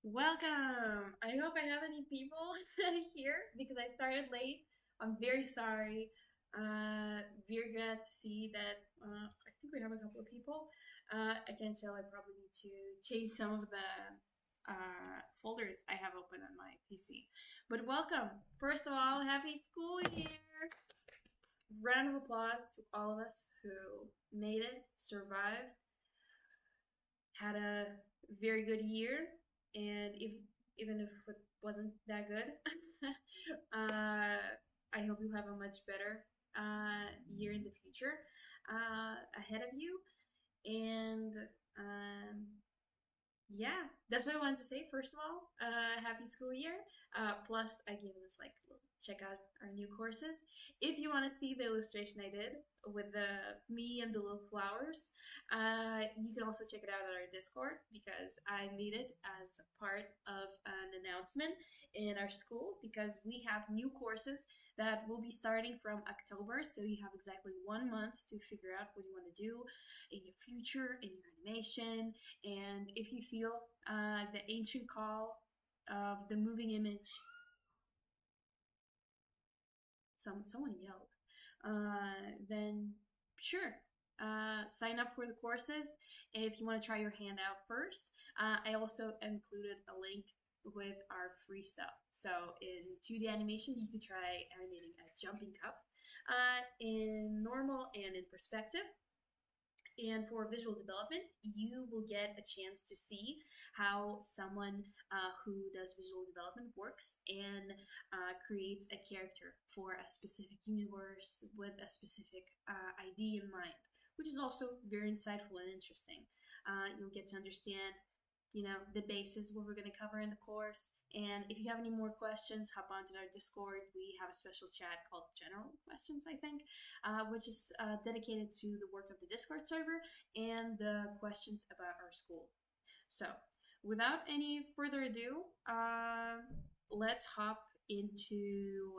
Welcome! I hope I have any people here because I started late. I'm very sorry. Very glad to see that I think we have a couple of people. I can tell I probably need to change some of the folders I have open on my PC. But welcome! First of all, happy school year! Round of applause to all of us who made it, survived, had a very good year, and even if it wasn't that good, I hope you have a much better year in the future ahead of you. And um, yeah, that's what I wanted to say. First of all, happy school year. Plus, I gave this like check out our new courses. If you want to see the illustration I did with the me and the little flowers, you can also check it out on our Discord because I made it as a part of an announcement in our school because we have new courses that will be starting from October. So you have exactly 1 month to figure out what you want to do in your future, in your animation, and if you feel the ancient call of the moving image, someone yelled, then sure, sign up for the courses if you want to try your hand out first. I also included a link with our free stuff. So in 2D animation, you can try animating a jumping cup in normal and in perspective. And for visual development, you will get a chance to see how someone who does visual development works and creates a character for a specific universe with a specific idea in mind, which is also very insightful and interesting. You'll get to understand the basis what we're going to cover in the course. And if you have any more questions, hop onto our Discord. We have a special chat called General Questions, I think, which is dedicated to the work of the Discord server and the questions about our school. So, without any further ado, let's hop into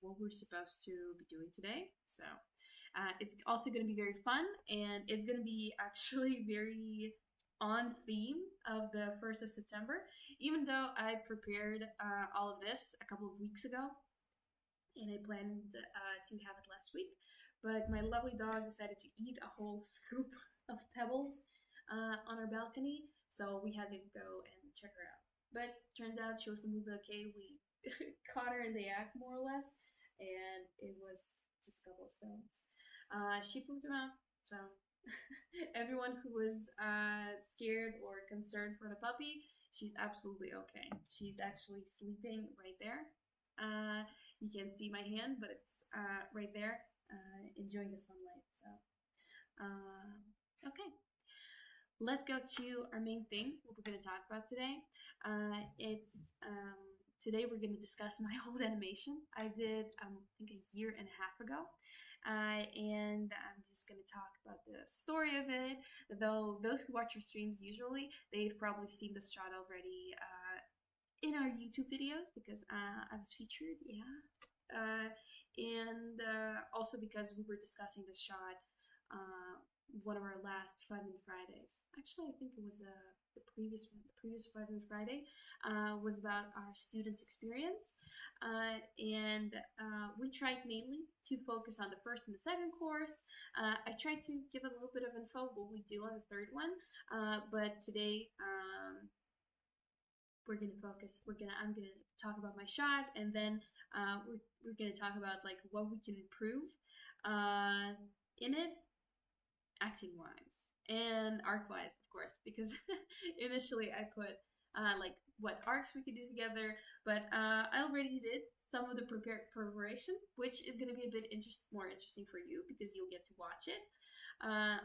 what we're supposed to be doing today. So, it's also going to be very fun, and it's going to be actually very on theme of the 1st of September, even though I prepared all of this a couple of weeks ago and I planned to have it last week. But my lovely dog decided to eat a whole scoop of pebbles on our balcony, so we had to go and check her out. But turns out she was completely okay. We caught her in the act, more or less, and it was just a couple of stones. She pooped them out, so everyone who was scared or concerned for the puppy, she's absolutely okay. She's actually sleeping right there. You can't see my hand, but it's right there, enjoying the sunlight. So, okay, let's go to our main thing, what we're going to talk about today. It's Today we're going to discuss my old animation I did, I think, a year and a half ago. And I'm just going to talk about the story of it. Though those who watch our streams usually, they've probably seen the shot already in our YouTube videos because I was featured, yeah. And also because we were discussing the shot one of our last Fun Fridays. Actually, I think it was the previous one. The previous Fun Friday was about our students' experience. And we tried mainly to focus on the first and the second course. I tried to give a little bit of info what we do on the third one, but today we're gonna focus. I'm gonna talk about my shot, and then we're gonna talk about like what we can improve in it, acting wise and arc wise, of course, because initially I put like what arcs we could do together, but I already did some of the preparation, which is going to be a bit more interesting for you because you'll get to watch it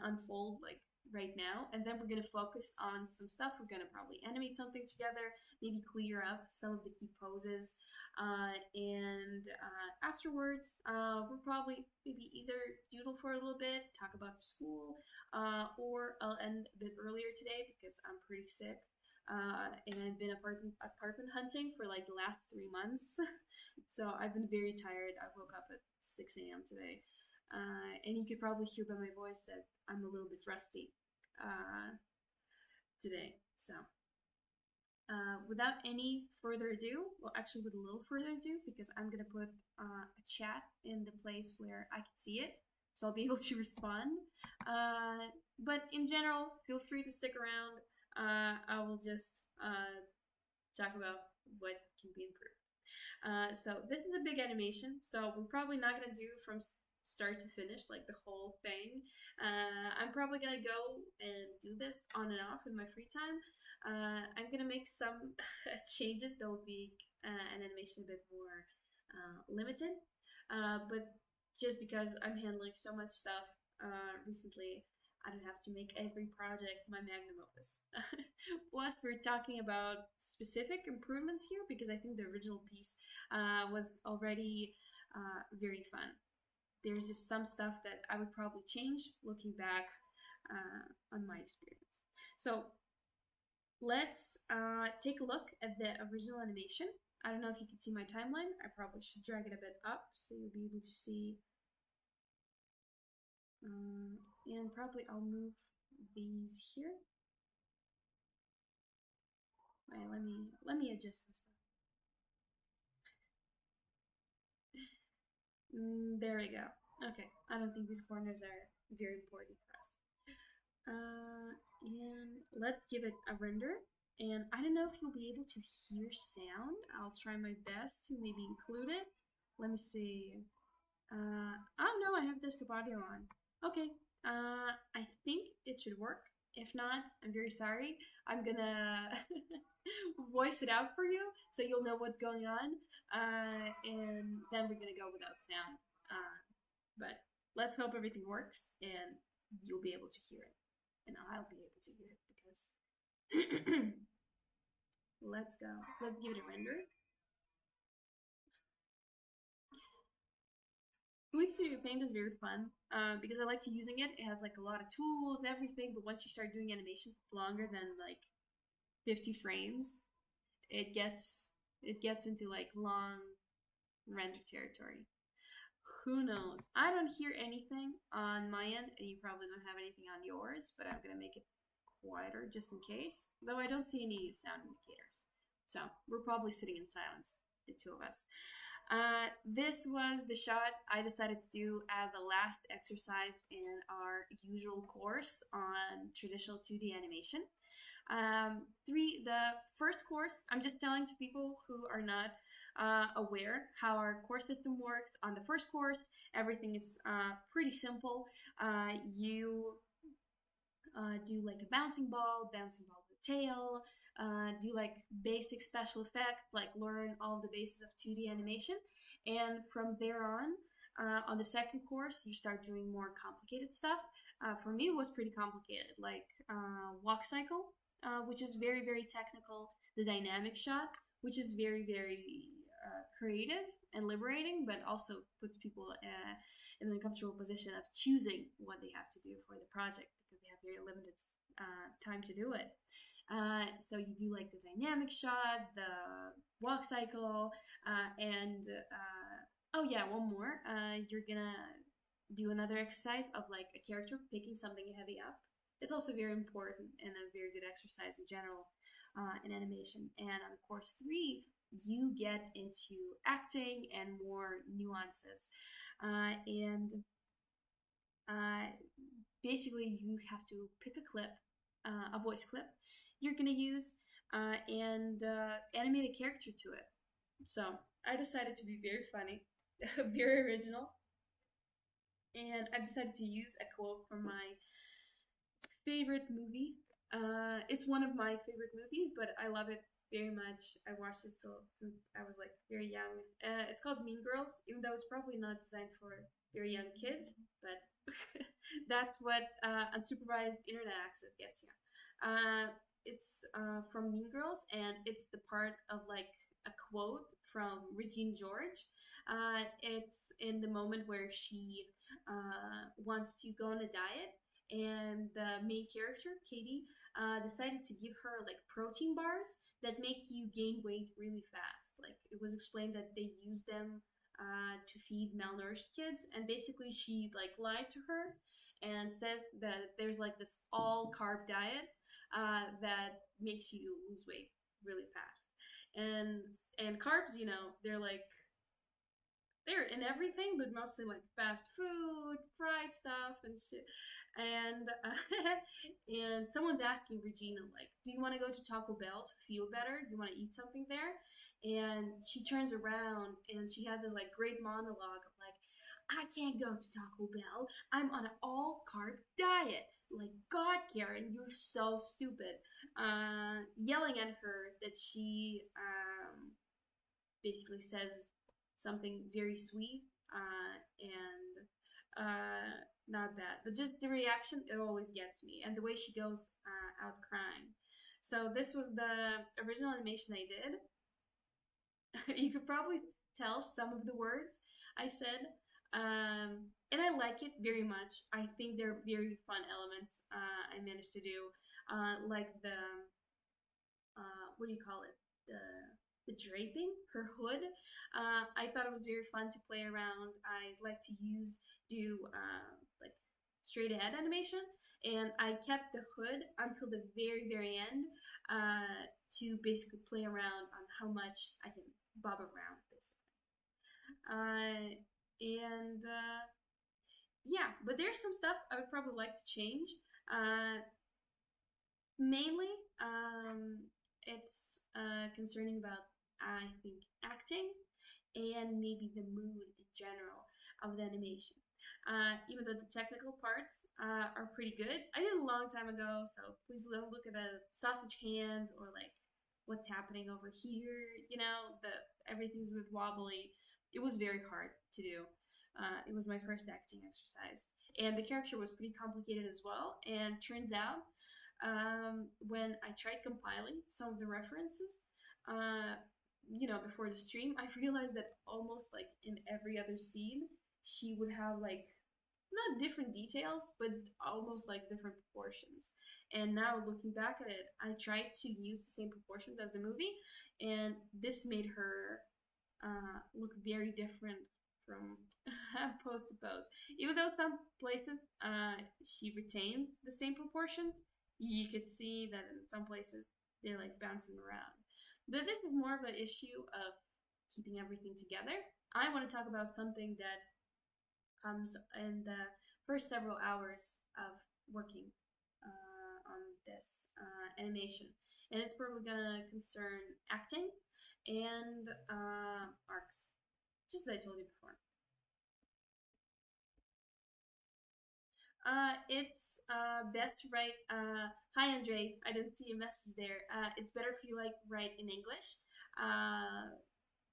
unfold like right now. And then we're going to focus on some stuff. We're going to probably animate something together, maybe clear up some of the key poses, and afterwards, we'll probably maybe either doodle for a little bit, talk about the school, or I'll end a bit earlier today because I'm pretty sick. And I've been apartment hunting for like the last 3 months. So I've been very tired. I woke up at 6 a.m. today. And you could probably hear by my voice that I'm a little bit rusty today. So without any further ado, well, actually with a little further ado, because I'm gonna put a chat in the place where I can see it, so I'll be able to respond. But in general, feel free to stick around. I will just talk about what can be improved. So this is a big animation, so we're probably not gonna do from start to finish, like the whole thing. I'm probably gonna go and do this on and off in my free time. I'm gonna make some changes that will make an animation a bit more limited, but just because I'm handling so much stuff recently, I don't have to make every project my magnum opus. Plus, we're talking about specific improvements here because I think the original piece was already very fun. There's just some stuff that I would probably change looking back on my experience. So let's take a look at the original animation. I don't know if you can see my timeline. I probably should drag it a bit up so you'll be able to see. And probably I'll move these here. Wait, let me adjust some stuff. There we go. Okay, I don't think these corners are very important for us. And let's give it a render. And I don't know if you'll be able to hear sound. I'll try my best to maybe include it. Let me see. Oh no, I have desktop audio on. Okay, I think it should work. If not, I'm very sorry. I'm gonna voice it out for you so you'll know what's going on. And then we're gonna go without sound. But let's hope everything works and you'll be able to hear it. And I'll be able to hear it because let's go. Let's give it a render. Leap Studio Paint is very fun because I like to using it. It has like a lot of tools, everything, but once you start doing animations longer than like 50 frames, it gets into like long render territory. Who knows? I don't hear anything on my end, and you probably don't have anything on yours, but I'm gonna make it quieter just in case. Though I don't see any sound indicators. So we're probably sitting in silence, the two of us. This was the shot I decided to do as the last exercise in our usual course on traditional 2D animation. The first course, I'm just telling to people who are not aware how our course system works. On the first course, everything is pretty simple. You do like a bouncing ball with a tail, do like basic special effects, like learn all the bases of 2D animation. And from there on the second course, you start doing more complicated stuff. For me, it was pretty complicated, like walk cycle, which is very, very technical, the dynamic shot, which is very, very creative and liberating, but also puts people in the comfortable position of choosing what they have to do for the project because they have very limited time to do it. So you do like the dynamic shot, the walk cycle, and oh yeah, one more. You're gonna do another exercise of like a character picking something heavy up. It's also very important and a very good exercise in general in animation. And on course 3, you get into acting and more nuances. And basically, you have to pick a clip, a voice clip you're gonna use, and animate a character to it. So I decided to be very funny, very original, and I decided to use a quote from my favorite movie. It's one of my favorite movies, but I love it very much. I watched it since I was like very young. It's called Mean Girls, even though it's probably not designed for very young kids, but that's what unsupervised internet access gets you. It's from Mean Girls, and it's the part of like a quote from Regina George. It's in the moment where she wants to go on a diet, and the main character, Katie, decided to give her like protein bars that make you gain weight really fast. Like it was explained that they use them to feed malnourished kids, and basically she like lied to her and says that there's like this all carb diet that makes you lose weight really fast. And carbs, you know, they're in everything, but mostly like fast food, fried stuff, and shit. And and someone's asking Regina, like, do you want to go to Taco Bell to feel better? Do you want to eat something there? And she turns around and she has a like great monologue of like, I can't go to Taco Bell. I'm on an all carb diet. Like, God, Karen, you're so stupid. Yelling at her that she basically says something very sweet and not bad, but just the reaction, it always gets me, and the way she goes out crying. So this was the original animation I did. You could probably tell some of the words I said, and I like it very much. I think they're very fun elements I managed to do, like the what do you call it? The draping, her hood. I thought it was very fun to play around. I like to do like straight ahead animation, and I kept the hood until the very end to basically play around on how much I can bob around, basically. And yeah, but there's some stuff I would probably like to change. Mainly, it's concerning about, I think, acting and maybe the mood in general of the animation. Even though the technical parts are pretty good. I did it a long time ago, so please don't look at a sausage hand or like what's happening over here. You know, everything's a bit wobbly. It was very hard to do. It was my first acting exercise, and the character was pretty complicated as well. And turns out, when I tried compiling some of the references, uh, you know, before the stream, I realized that almost like in every other scene, she would have like not different details, but almost like different proportions. And now looking back at it, I tried to use the same proportions as the movie, and this made her look very different from pose to pose. Even though some places she retains the same proportions, you could see that in some places they're like bouncing around. But this is more of an issue of keeping everything together. I want to talk about something that comes in the first several hours of working on this animation. And it's probably gonna concern acting and arcs, just as I told you before. It's best to write. Hi, Andre. I didn't see a message there. It's better if you like write in English,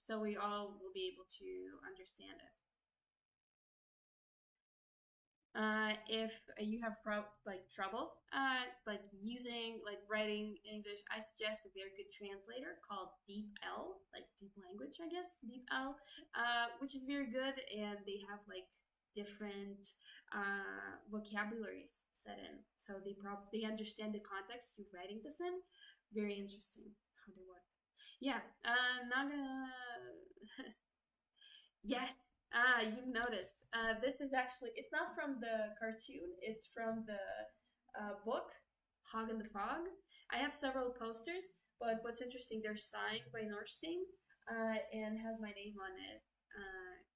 so we all will be able to understand it. If you have troubles like using like writing English, I suggest a very good translator called DeepL, like deep language, I guess, DeepL, which is very good, and they have like different vocabularies set in, so they understand the context you're writing this in. Very interesting how they work. Yeah, not gonna Yes. You've noticed. This is actually, it's not from the cartoon, it's from the book, Hog and the Frog. I have several posters, but what's interesting, they're signed by Norstein and has my name on it.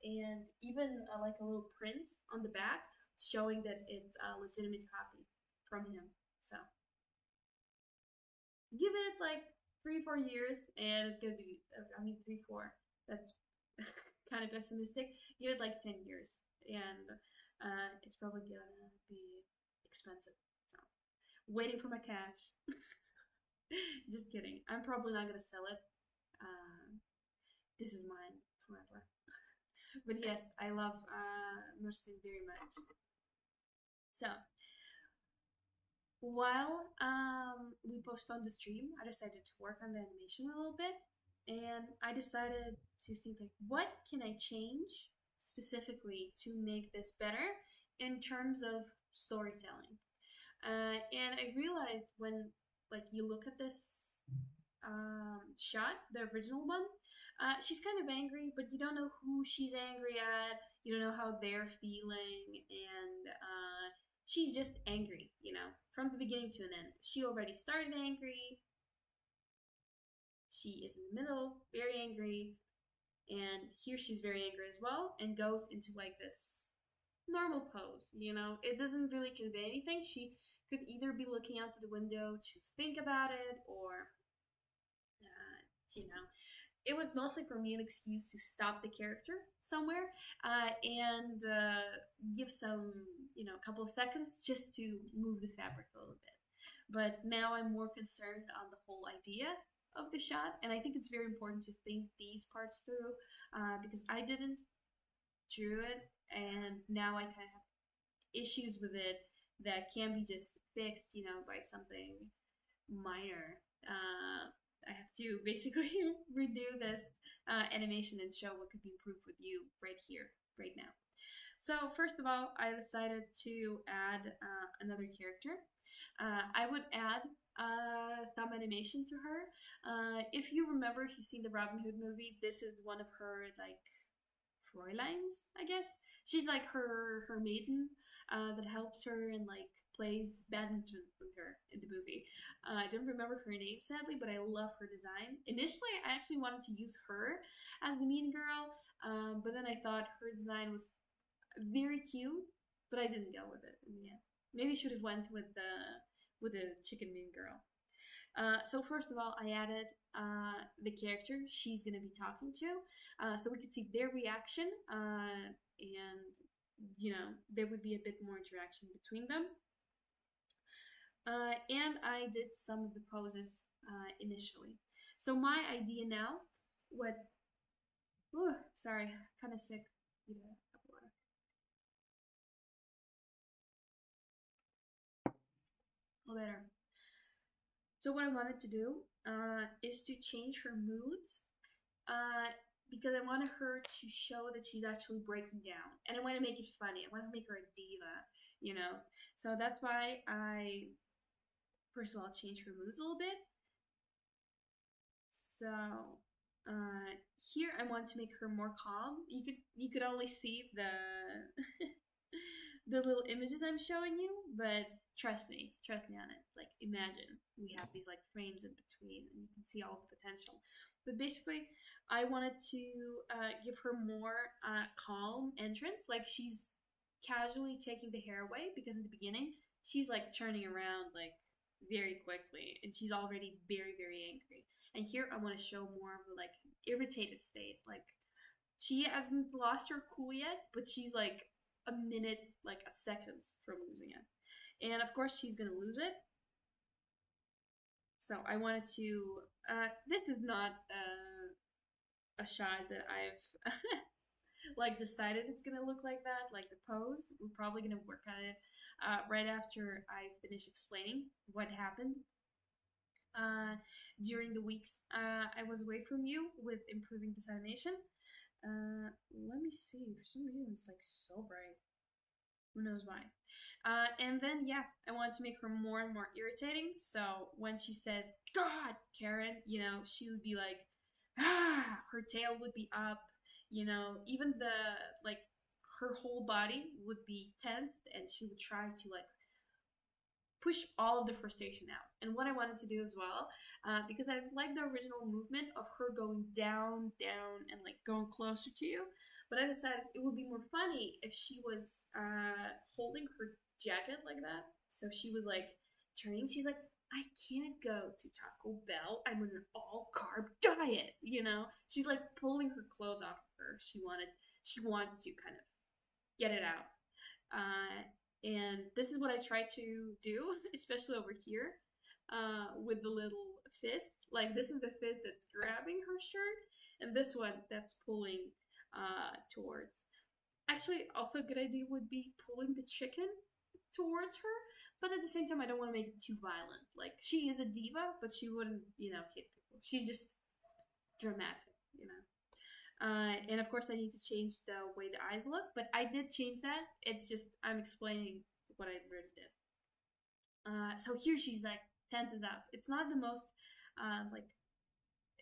And even like a little print on the back showing that it's a legitimate copy from him. So give it like 3, 4 years, and it's gonna be, I mean, 3, 4. That's kind of pessimistic. Give it like 10 years, and it's probably gonna be expensive. So, waiting for my cash. Just kidding. I'm probably not gonna sell it. This is mine forever. But yes, I love Murstin very much. So, while we postponed the stream, I decided to work on the animation a little bit, and I decided to think like, what can I change specifically to make this better in terms of storytelling? And I realized when like you look at this shot, the original one, she's kind of angry, but you don't know who she's angry at. You don't know how they're feeling, and she's just angry, you know, from the beginning to an end. She already started angry. she is in the middle, very angry, and here she's very angry as well, and goes into like this normal pose. It doesn't really convey anything. She could either be looking out to the window to think about it, or you know, it was mostly for me an excuse to stop the character somewhere and give some, a couple of seconds just to move the fabric a little bit. But now I'm more concerned on the whole idea of the shot, and I think it's very important to think these parts through because I didn't drew it, and now I kind of have issues with it that can be just fixed, by something minor. I have to basically redo this animation and show what could be improved with you right here, right now. So first of all, I decided to add another character. I would add some animation to her. If you remember, if you've seen the Robin Hood movie, this is one of her like Fräuleins, I guess. She's like her maiden that helps her and like plays badminton with her in the movie. I don't remember her name sadly, but I love her design. Initially, I actually wanted to use her as the mean girl, but then I thought her design was very cute, but I didn't go with it in the end. Maybe I should have went with the chicken mean girl. So first of all, I added the character she's going to be talking to, so we could see their reaction, and there would be a bit more interaction between them. And I did some of the poses initially. So my idea now, sorry, kind of sick. Need a cup of water. A better. So what I wanted to do is to change her moods because I wanted her to show that she's actually breaking down, and I want to make it funny. I want to make her a diva, So that's why I first of all change her moods a little bit. So here I want to make her more calm. You could only see the the little images I'm showing you, but trust me on it. Like imagine we have these like frames in between, and you can see all the potential. But basically, I wanted to give her more calm entrance, like she's casually taking the hair away, because in the beginning she's like turning around like very quickly, and she's already very very angry. And here I want to show more of a like irritated state, like she hasn't lost her cool yet, but she's like a minute, like a second from losing it. And of course she's gonna lose it. So I wanted to, this is not a shot that I've like decided it's gonna look like that, like the pose. We're probably gonna work on it right after I finish explaining what happened during the weeks I was away from you with improving this animation. Let me see, for some reason it's like so bright. Who knows why? And then, yeah, I wanted to make her more and more irritating. So when she says, God, Karen, she would be like, ah, her tail would be up, even like, her whole body would be tensed, and she would try to, like, push all of the frustration out. And what I wanted to do as well, because I like the original movement of her going down, and, like, going closer to you, but I decided it would be more funny if she was holding her jacket like that. So she was like turning. She's like, I can't go to Taco Bell. I'm on an all-carb diet. She's like pulling her clothes off of her. She wants to kind of get it out. And this is what I try to do, especially over here with the little fist. Like this is the fist that's grabbing her shirt, and this one that's pulling towards. Actually, also a good idea would be pulling the chicken towards her, but at the same time, I don't want to make it too violent. Like, she is a diva, but she wouldn't, hit people. She's just dramatic. And of course, I need to change the way the eyes look, but I did change that. It's just, I'm explaining what I already did. So here she's like, tenses up. It's not the most, like,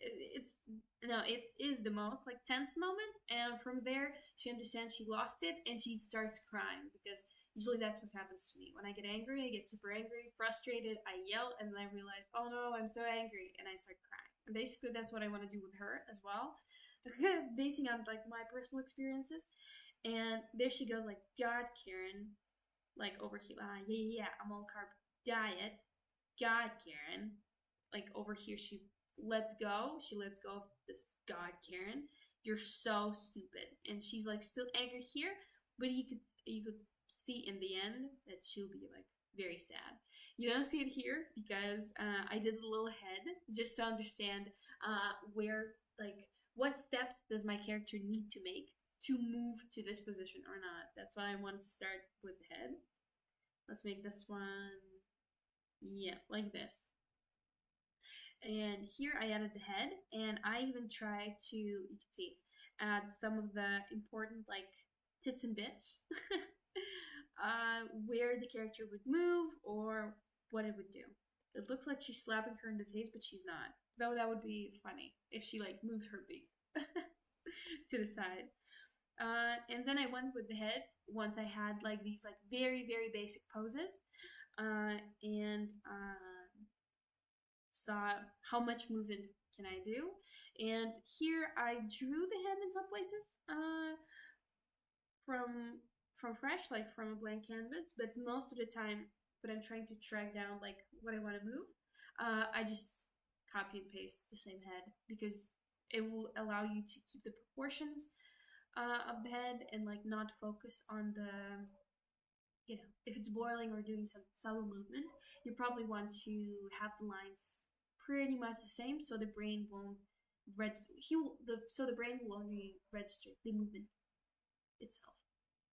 it is the most like tense moment, and from there she understands she lost it, and she starts crying because Usually that's what happens to me. When I get angry, I get super angry, frustrated, I yell, and then I realize, oh no, I'm so angry, and I start crying. And basically that's what I want to do with her as well, basing on like my personal experiences. And there she goes, like, God, Karen, like over here, yeah, I'm on carb diet. God, Karen, like over here, she lets go. She lets go of this. God, Karen, you're so stupid. And she's like still angry here, but you could see in the end that she'll be like very sad. You don't see it here because I did a little head just to understand where, like, what steps does my character need to make to move to this position or not. That's why I wanted to start with the head. Let's make this one, yeah, like this. And here I added the head, and I even tried to, you can see, add some of the important like tits and bits, where the character would move or what it would do. It looks like she's slapping her in the face, but she's not. Though that would be funny if she like moved her beak to the side. And then I went with the head once I had like these like very, very basic poses, and saw how much movement can I do. And here I drew the head in some places from fresh, like from a blank canvas, but most of the time when I'm trying to track down like what I want to move, I just copy and paste the same head because it will allow you to keep the proportions of the head and like not focus on the, you know, if it's boiling or doing some subtle movement, you probably want to have the lines pretty much the same so the brain won't so the brain will only register the movement itself.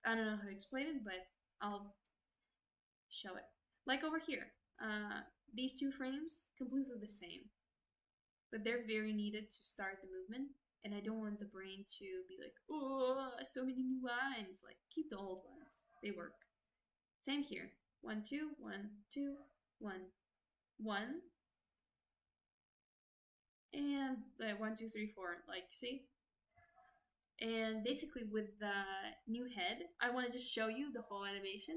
I don't know how to explain it, but I'll show it. Like over here, these two frames completely the same, but they're very needed to start the movement. And I don't want the brain to be like, oh, so many new lines. Like, keep the old ones. They work. Same here. 1, 2, 1, 2, 1, 1. And 1, 2, 3, 4. Like, see? And basically with the new head, I want to just show you the whole animation,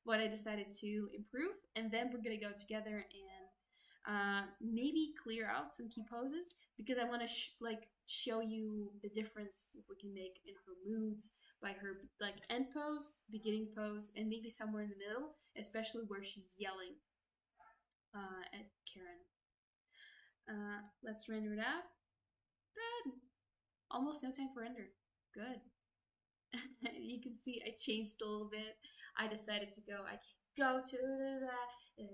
what I decided to improve, and then we're going to go together and maybe clear out some key poses because I want to show you the difference we can make in her moods by her like end pose, beginning pose, and maybe somewhere in the middle, especially where she's yelling at Karen. Let's render it out. Good. Almost no time for render. Good. You can see I changed a little bit. I decided to go, I can't go to that, and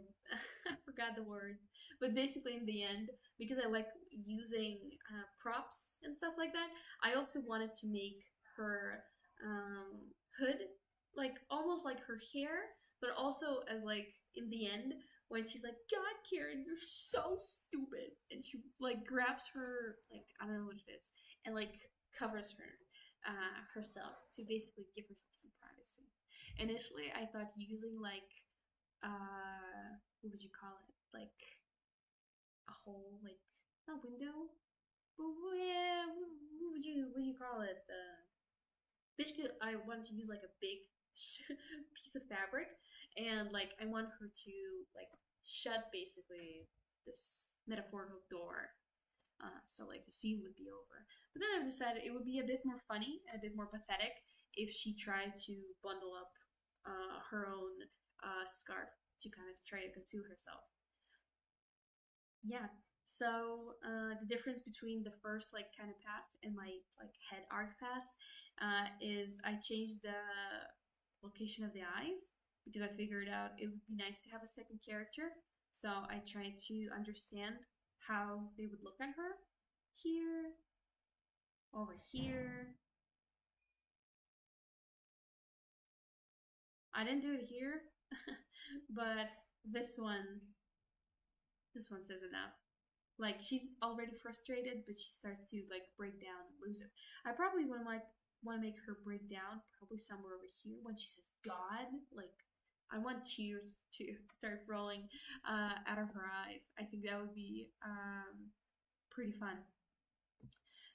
I forgot the word. But basically in the end, because I like using props and stuff like that, I also wanted to make her hood like almost like her hair, but also as like in the end when she's like, God, Karen, you're so stupid, and she like grabs her, like, I don't know what it is, and like covers her herself to basically give herself some privacy. Initially, I thought using like what would you call it? Like a whole like a window. Yeah, what do you call it? Basically, I wanted to use like a big piece of fabric, and like I want her to like shut basically this metaphorical door. So like the scene would be over. But then I decided it would be a bit more funny and a bit more pathetic if she tried to bundle up her own scarf to kind of try to conceal herself. Yeah. So the difference between the first like kind of pass and my like head arc pass is I changed the location of the eyes because I figured out it would be nice to have a second character. So I tried to understand how they would look at her. Here, over here. I didn't do it here, but this one says enough. Like she's already frustrated, but she starts to like break down and lose it. I probably want to make her break down probably somewhere over here when she says God. Like I want tears to start rolling out of her eyes. I think that would be pretty fun.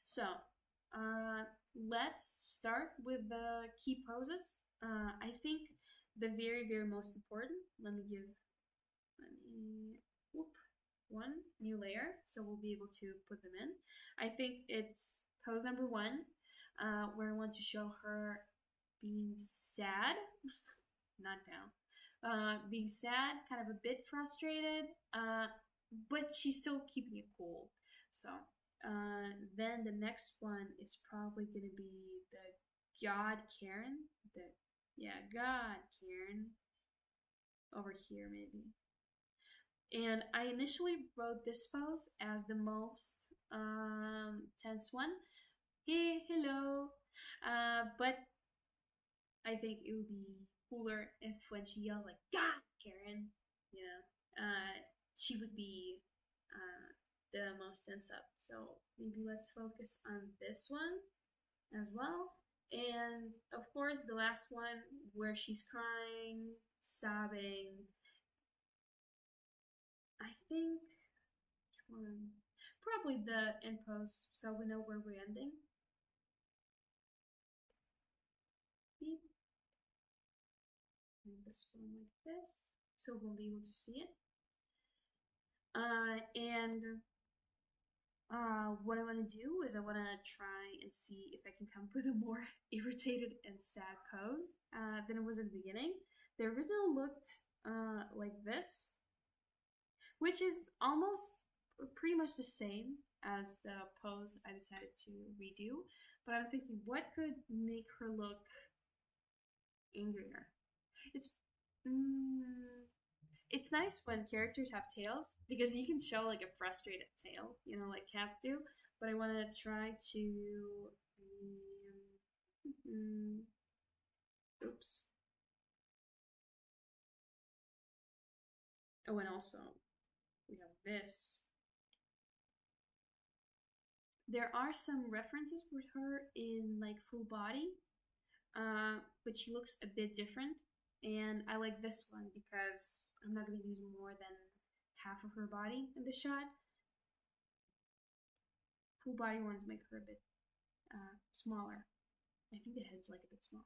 So let's start with the key poses. I think the very most important, let me whoop, one new layer so we'll be able to put them in. I think it's pose number one, where I want to show her being sad, not down, being sad, kind of a bit frustrated, but she's still keeping it cool. So then the next one is probably gonna be the God Karen, God Karen over here maybe. And I initially wrote this pose as the most tense one. Hey, hello. But I think it would be cooler if when she yells like "God, Karen," you know, she would be the most tense up. So maybe let's focus on this one as well. And of course, the last one where she's crying, sobbing. I think probably the end pose, so we know where we're ending. Beep. And this one like this, so we'll be able to see it. What I want to do is I want to try and see if I can come up with a more irritated and sad pose than it was in the beginning. The original looked like this, which is almost pretty much the same as the pose I decided to redo. But I'm thinking, what could make her look angrier? It's it's nice when characters have tails because you can show like a frustrated tail, you know, like cats do. But I want to try to. Oops. Oh, and also we have this. There are some references with her in like full body, but she looks a bit different. And I like this one because I'm not going to use more than half of her body in the shot. Full body ones make her a bit smaller. I think the head's like a bit smaller.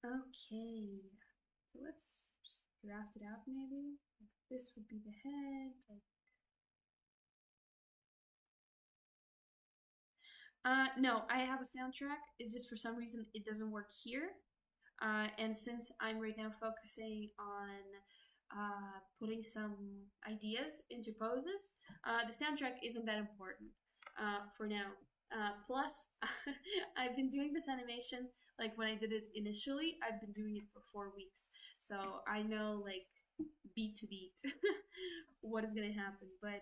Okay, so let's just draft it out maybe. Like this would be the head. No, I have a soundtrack. It's just for some reason it doesn't work here. And since I'm right now focusing on putting some ideas into poses, the soundtrack isn't that important for now. Plus, I've been doing this animation, like when I did it initially, I've been doing it for 4 weeks. So I know like beat to beat what is gonna happen. But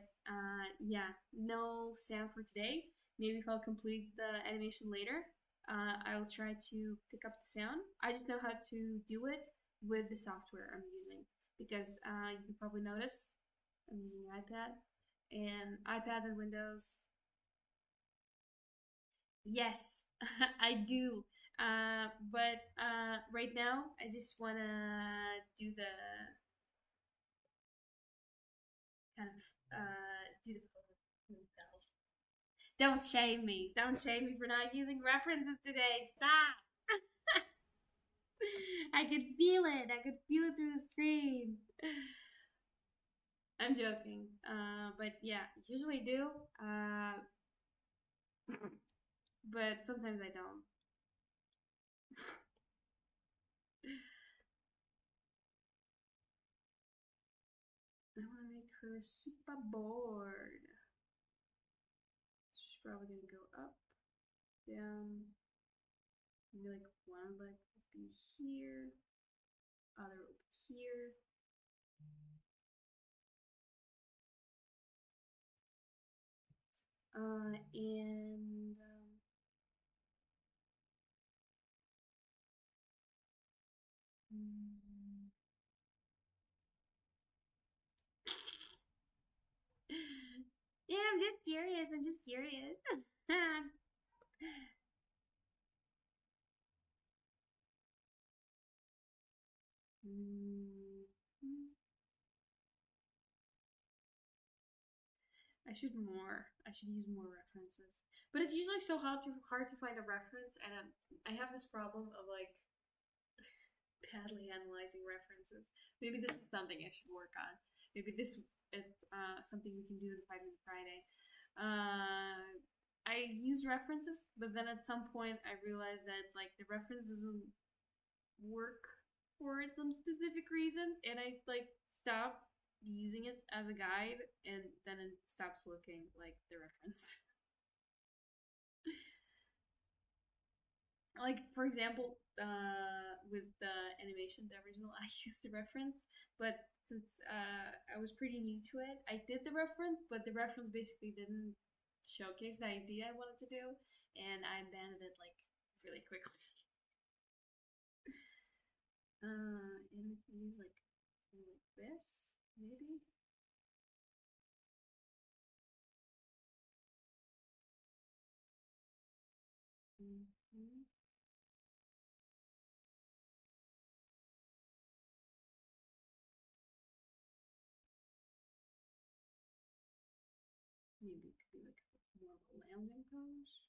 yeah, no sound for today. Maybe if I'll complete the animation later, I'll try to pick up the sound. I just know how to do it with the software I'm using because you can probably notice I'm using an iPad and iPads and Windows. Yes, I do. But right now, I just want to do the kind of do the photos themselves. Don't shame me. Don't shame me for not using references today. Stop. I could feel it. I could feel it through the screen. I'm joking. But yeah, usually do. But sometimes I don't. I want to make her super bored. She's probably gonna go up, down. Maybe like one leg would be here, other would be here. And yeah, I'm just curious. I'm just curious. I should use more references. But it's usually so hard to find a reference, and I have this problem of like badly analyzing references. Maybe this is something I should work on. Maybe this is something we can do in 5 Minute Friday. I use references, but then at some point I realized that like the reference doesn't work for some specific reason, and I like stopped using it as a guide, and then it stops looking like the reference. Like for example, with the animation, the original, I used the reference, but since I was pretty new to it, I did the reference, but the reference basically didn't showcase the idea I wanted to do, and I abandoned it like really quickly. And we can use like something like this, maybe. Mm-hmm. Maybe it could be like more of a lounging pose.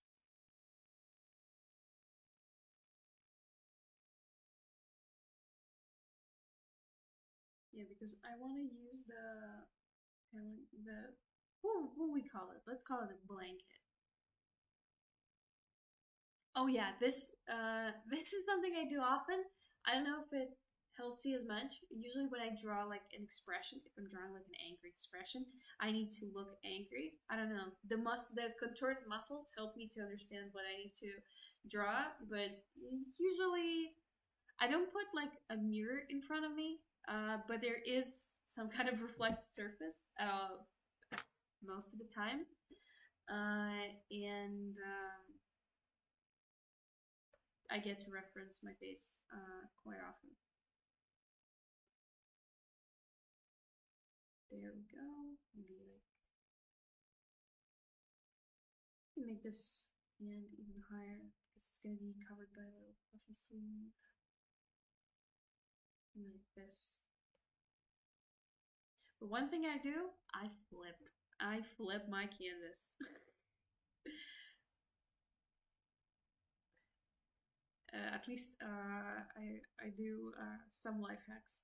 Yeah, because I want to use the what we call it? Let's call it a blanket. Oh yeah, this this is something I do often. I don't know if it helps you as much. Usually when I draw like an expression, if I'm drawing like an angry expression, I need to look angry. I don't know. The contorted muscles help me to understand what I need to draw, but usually I don't put like a mirror in front of me, but there is some kind of reflected surface most of the time. And I get to reference my face quite often. There we go. Maybe like make this hand even higher because it's going to be covered by a little fluffy sleeve. Like this. But one thing I do, I flip my canvas. At least I do some life hacks.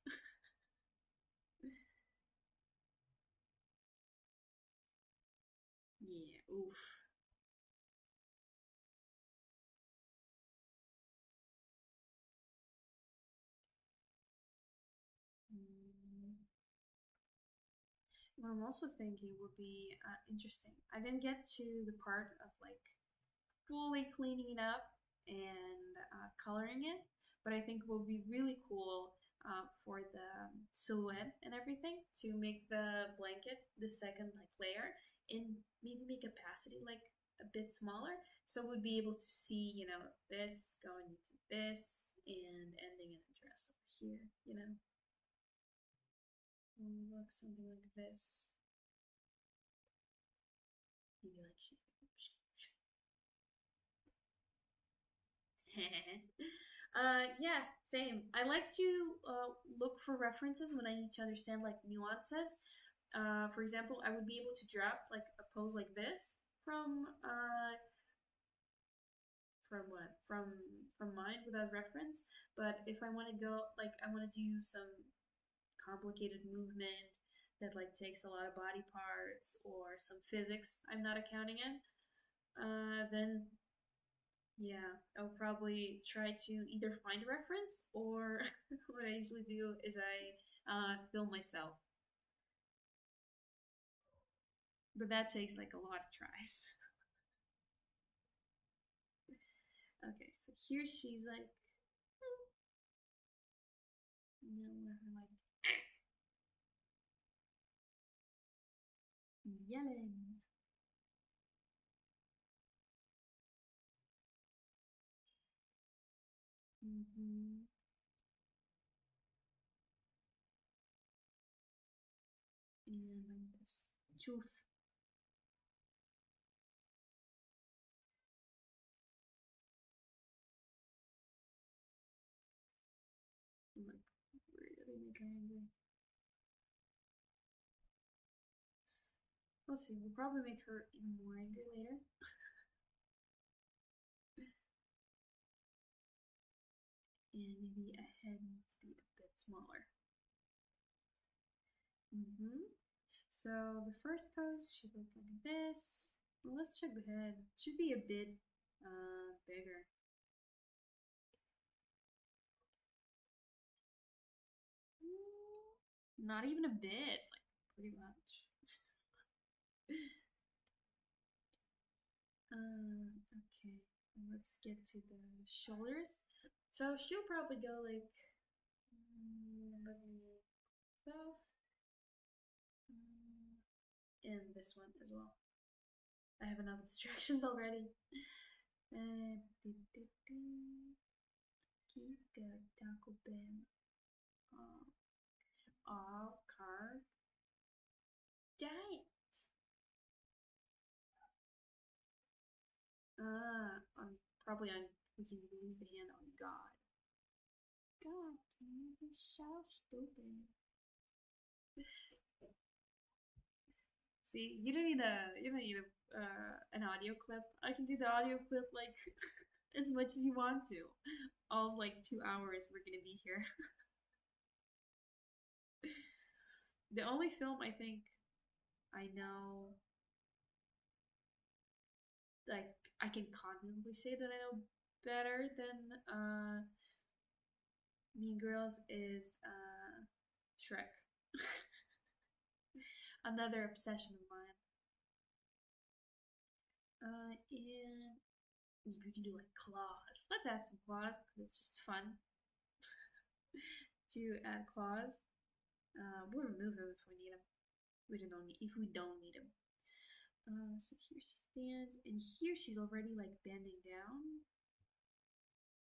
Yeah, oof. Mm. What I'm also thinking would be interesting. I didn't get to the part of like fully cleaning it up and coloring it, but I think it will be really cool for the silhouette and everything to make the blanket the second like layer and maybe make opacity like a bit smaller, so we'd be able to see, you know, this going into this and ending in a dress over here, you know. Look something like this. Maybe like she's yeah, same. I like to look for references when I need to understand like nuances. For example, I would be able to draft like a pose like this from what from mine without reference. But if I want to go like I want to do some complicated movement that like takes a lot of body parts or some physics I'm not accounting in, then yeah, I'll probably try to either find a reference or what I usually do is I film myself. But that takes like a lot of tries. Okay, so here she's like, you know, like yelling. Mm-hmm. And like this tooth. Like really make her angry. Let's see, we'll probably make her even more angry later. And maybe a head needs to be a bit smaller. So the first pose should look like this. Well, let's check the head. It should be a bit bigger. Not even a bit, like pretty much. Okay, let's get to the shoulders. So she'll probably go like so, and this one as well. I have enough distractions already. Keep the Taco Bell all car diet. I'm probably on. We can use the hand on God. God, you're so stupid. See, you don't need an audio clip. I can do the audio clip like as much as you want to. All like 2 hours we're gonna be here. The only film I think I know, like I can confidently say that I know better than Mean Girls is Shrek. Another obsession of mine. And we can do like claws. Let's add some claws because it's just fun to add claws. We'll remove them if we need them. If we don't need them. So here she stands, and here she's already like bending down.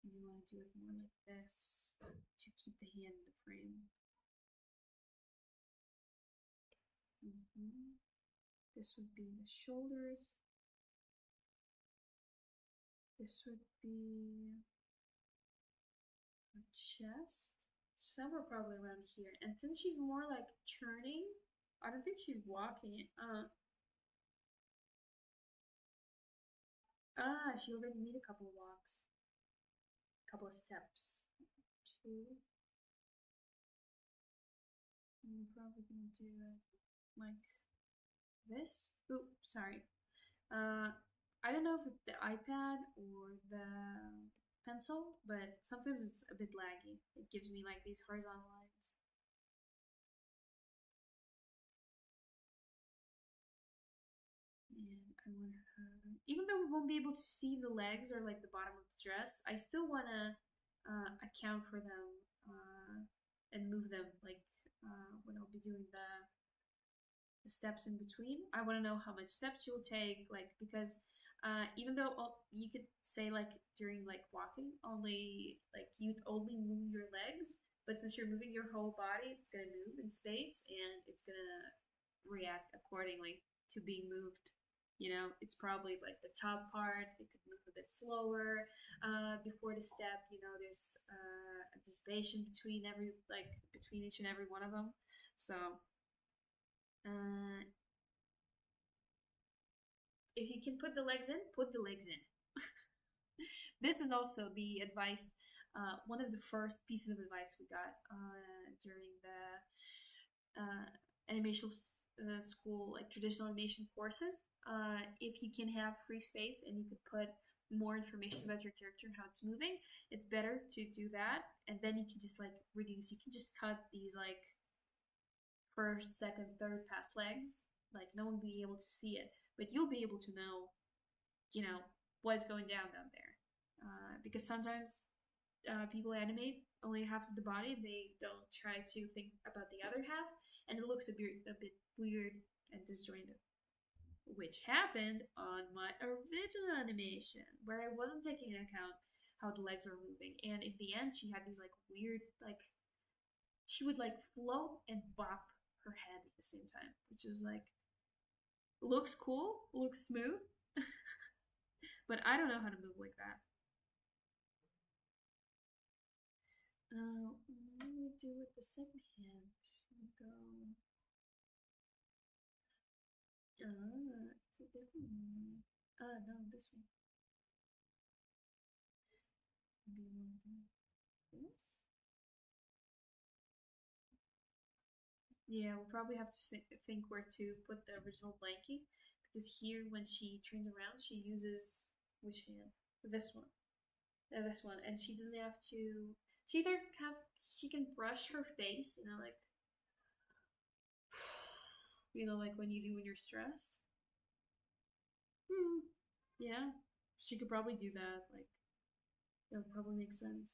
And you want to do it more like this to keep the hand in the frame. This would be the shoulders. This would be her chest. Somewhere probably around here. And since she's more like churning, I don't think she's walking. She already made a couple of walks. A couple of steps. 2. I'm probably gonna do it like this. Oops, sorry. I don't know if it's the iPad or the pencil, but sometimes it's a bit laggy. It gives me like these horizontal lines. And I want her, even though we won't be able to see the legs or like the bottom of the dress, I still want to account for them and move them like when I'll be doing the steps in between. I want to know how much steps you'll take, like because even though you could say like during like walking, only like you only move your legs, but since you're moving your whole body, it's gonna move in space and it's gonna react accordingly to being moved. It's probably like the top part, it could move a bit slower before the step. There's anticipation between each and every one of them. So if you can put the legs in, put the legs in. This is also the advice, one of the first pieces of advice we got during the animation school, like traditional animation courses. If you can have free space and you could put more information about your character and how it's moving, it's better to do that. And then you can just like reduce. You can just cut these like first, second, third pass legs. Like no one will be able to see it, but you'll be able to know, what's going down there. Because sometimes people animate only half of the body. They don't try to think about the other half, and it looks a bit weird and disjointed. Which happened on my original animation, where I wasn't taking into account how the legs were moving. And in the end, she had these like weird, like she would like float and bop her head at the same time, which was like looks cool, looks smooth, but I don't know how to move like that. What do we do with the second hand? We go. It's a different one. No, this one. Maybe one of this. Yeah, we'll probably have to think where to put the original blankie because here, when she turns around, she uses which hand? This one. This one, and she doesn't have to. She either have she can brush her face, like when you do when you're stressed. Hmm. Yeah, she could probably do that. Like that would probably make sense.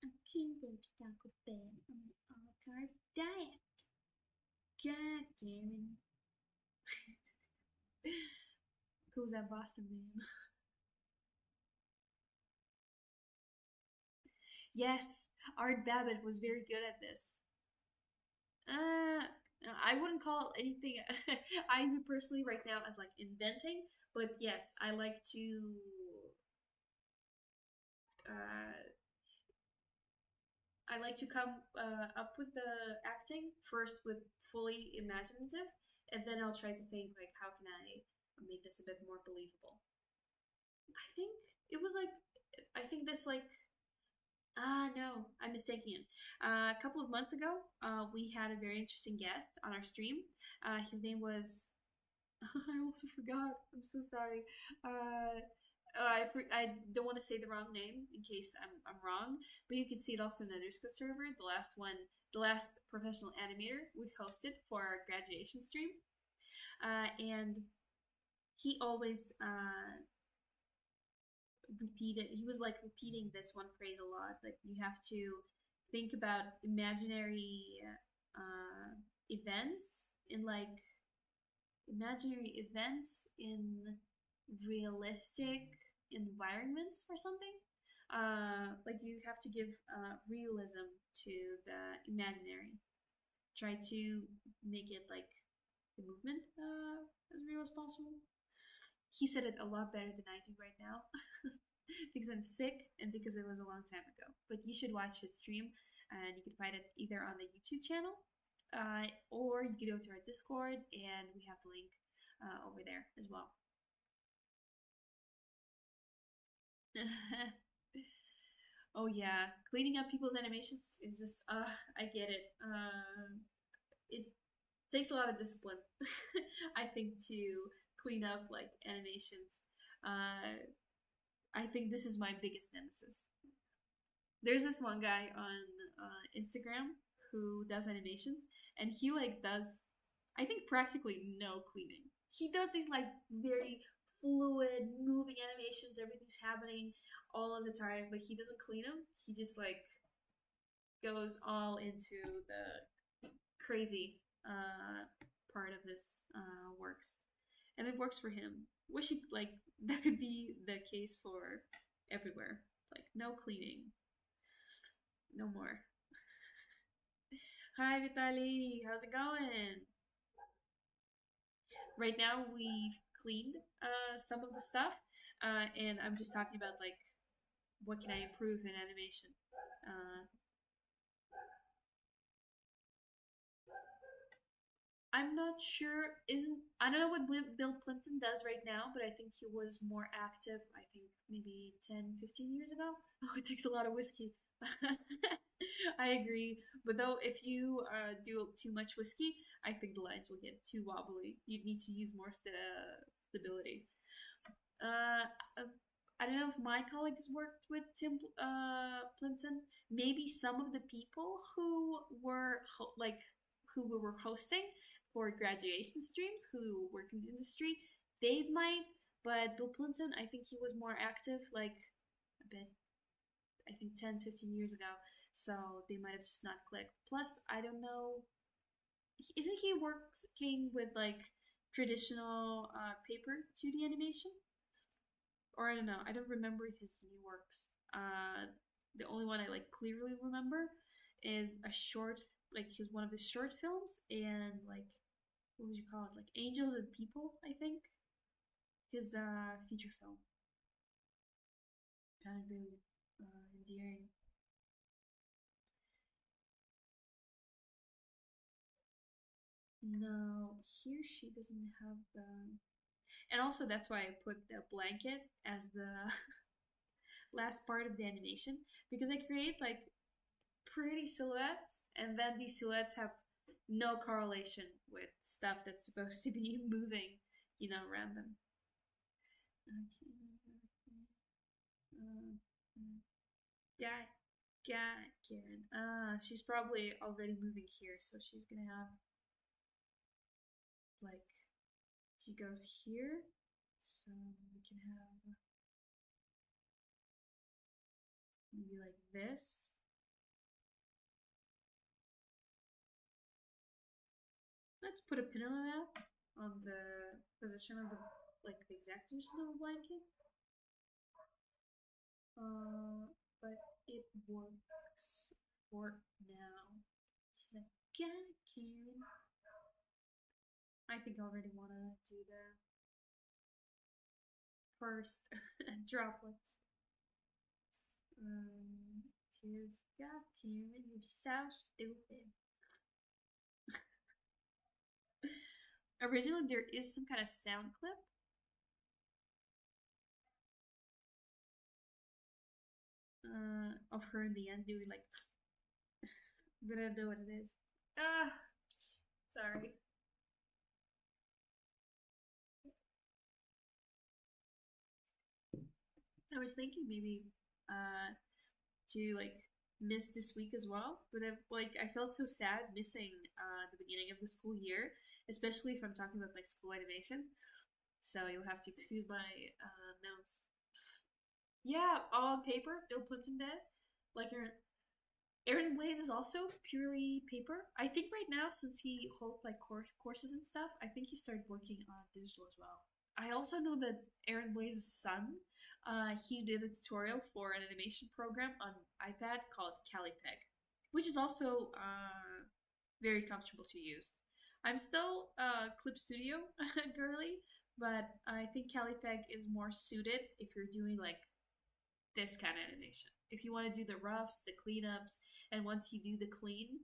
I'm keen to Taco Bell on an all-carb diet. God, Garen. Who's that Boston man? Yes, Art Babbitt was very good at this. Uh, I wouldn't call anything I do personally right now as like inventing, but yes, uh, I like to come up with the acting first with fully imaginative, and then I'll try to think like how can I make this a bit more believable. I think it was like I think this like no, I'm mistaken it. A couple of months ago, we had a very interesting guest on our stream. His name was I also forgot. I'm so sorry. I don't want to say the wrong name in case I'm wrong, but you can see it also in the Nuska server. The last professional animator we hosted for our graduation stream, and he always repeated. He was like repeating this one phrase a lot. Like you have to think about uh, events in like imaginary events in realistic environments or something. Like you have to give realism to the imaginary. Try to make it like the movement as real as possible. He said it a lot better than I do right now because I'm sick and because it was a long time ago. But you should watch his stream, and you can find it either on the YouTube channel or you can go to our Discord, and we have the link over there as well. Oh yeah, cleaning up people's animations is just I get it. It takes a lot of discipline, I think, to clean up like animations. Uh, I think this is my biggest nemesis. There's this one guy on Instagram who does animations, and he like does, I think, practically no cleaning. He does these like very fluid, moving animations. Everything's happening all of the time, but he doesn't clean them. He just like goes all into the crazy part of his works, and it works for him. Wish he like that could be the case for everywhere. Like no cleaning, no more. Hi Vitali, how's it going? Right now we've cleaned some of the stuff, and I'm just talking about like what can I improve in animation. Uh, I'm not sure. Isn't I don't know what Bill Plimpton does right now, but I think he was more active. I think maybe 10, 15 years ago. Oh, it takes a lot of whiskey. I agree, but though if you do too much whiskey, I think the lines will get too wobbly. You'd need to use more stability. Uh, uh, I don't know if my colleagues worked with Tim Plimpton. Maybe some of the people who were who we were hosting for graduation streams who work in the industry, they might. But Bill Plimpton, I think he was more active, like a bit. I think 10, 15 years ago. So they might have just not clicked. Plus, I don't know. Isn't he working with like traditional paper 2D animation? Or I don't know. I don't remember his new works. The only one I like clearly remember is a short, like his one of his short films, and like what would you call it? Like Angels and People, I think. His feature film, kind of really endearing. No, here she doesn't have the. And also that's why I put the blanket as the last part of the animation because I create like pretty silhouettes, and then these silhouettes have no correlation with stuff that's supposed to be moving, you know, around them. Okay. Karen. She's probably already moving here, so she's gonna have like she goes here, so we can have maybe like this. Let's put a pin on that, on the position of the, like the exact position of the blanket. But it works for now. She's like, "God, Karen." I think I already want to do the first droplets. Tears. God, Karen, you're so stupid. Originally, there is some kind of sound clip. Of her in the end doing like, but I don't know what it is. Sorry. I was thinking maybe to like miss this week as well, but I felt so sad missing the beginning of the school year, especially if I'm talking about my school animation. So you'll have to excuse my nose. Yeah, all on paper, Bill Plimpton did. Like Aaron Blaze is also purely paper. I think right now, since he holds like courses and stuff, I think he started working on digital as well. I also know that Aaron Blaze's son, he did a tutorial for an animation program on iPad called CaliPeg, which is also very comfortable to use. I'm still Clip Studio girly, but I think CaliPeg is more suited if you're doing like this kind of animation. If you want to do the roughs, the cleanups, and once you do the clean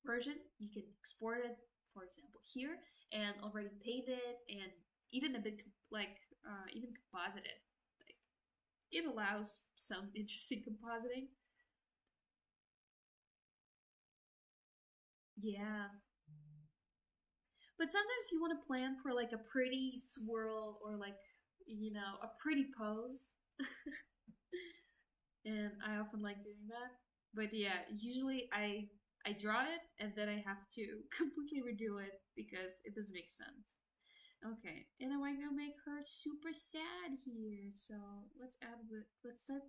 version, you can export it, for example, here, and already paint it, and even a bit like even composite it. Like it allows some interesting compositing. Yeah. But sometimes you want to plan for like a pretty swirl or like, you know, a pretty pose. And I often like doing that. But yeah, usually I draw it and then I have to completely redo it because it doesn't make sense. Okay, and I'm gonna make her super sad here. So let's start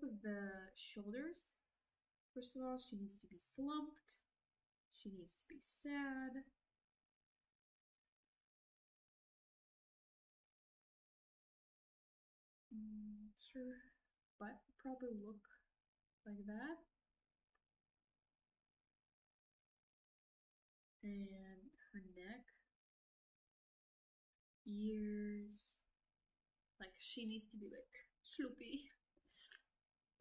with the shoulders. First of all, she needs to be slumped. She needs to be sad. Her butt probably look like that. And her neck, ears, like she needs to be like sloopy.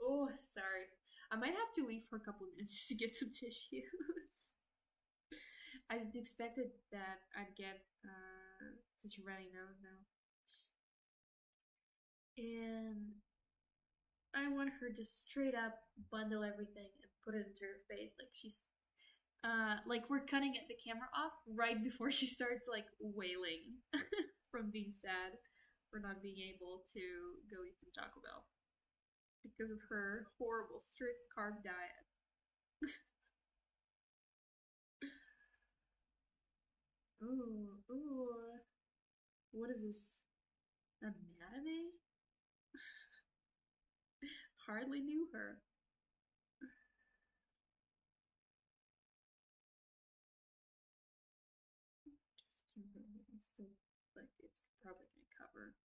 Oh, sorry. I might have to leave for a couple minutes just to get some tissues. I expected that I'd get such a runny nose now. And I want her to straight up bundle everything and put it into her face. Like she's like we're cutting the camera off right before she starts like wailing from being sad for not being able to go eat some Taco Bell because of her horrible strict carb diet. Ooh, ooh. What is this? Anatomy? Hardly knew her. Still, like, it's probably gonna cover.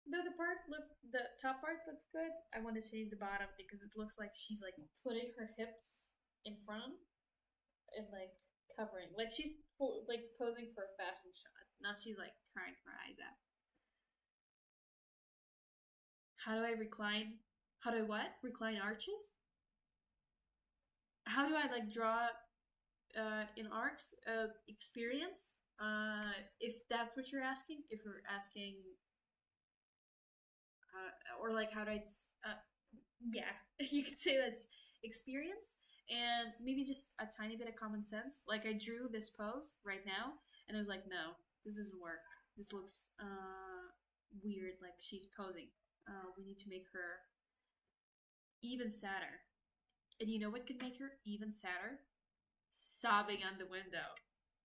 Though the top part looks good. I want to change the bottom because it looks like she's like putting her hips in front and like covering, like she's like posing for a fashion shot. Not she's like crying her eyes out. How do I recline? How do I what? Recline arches? How do I like draw in arcs experience? If that's what you're asking, if you're asking or like how do I, yeah, you could say that's experience and maybe just a tiny bit of common sense. Like I drew this pose right now, and I was like, no, this doesn't work. This looks weird. Like she's posing. We need to make her even sadder. And you know what could make her even sadder? Sobbing on the window.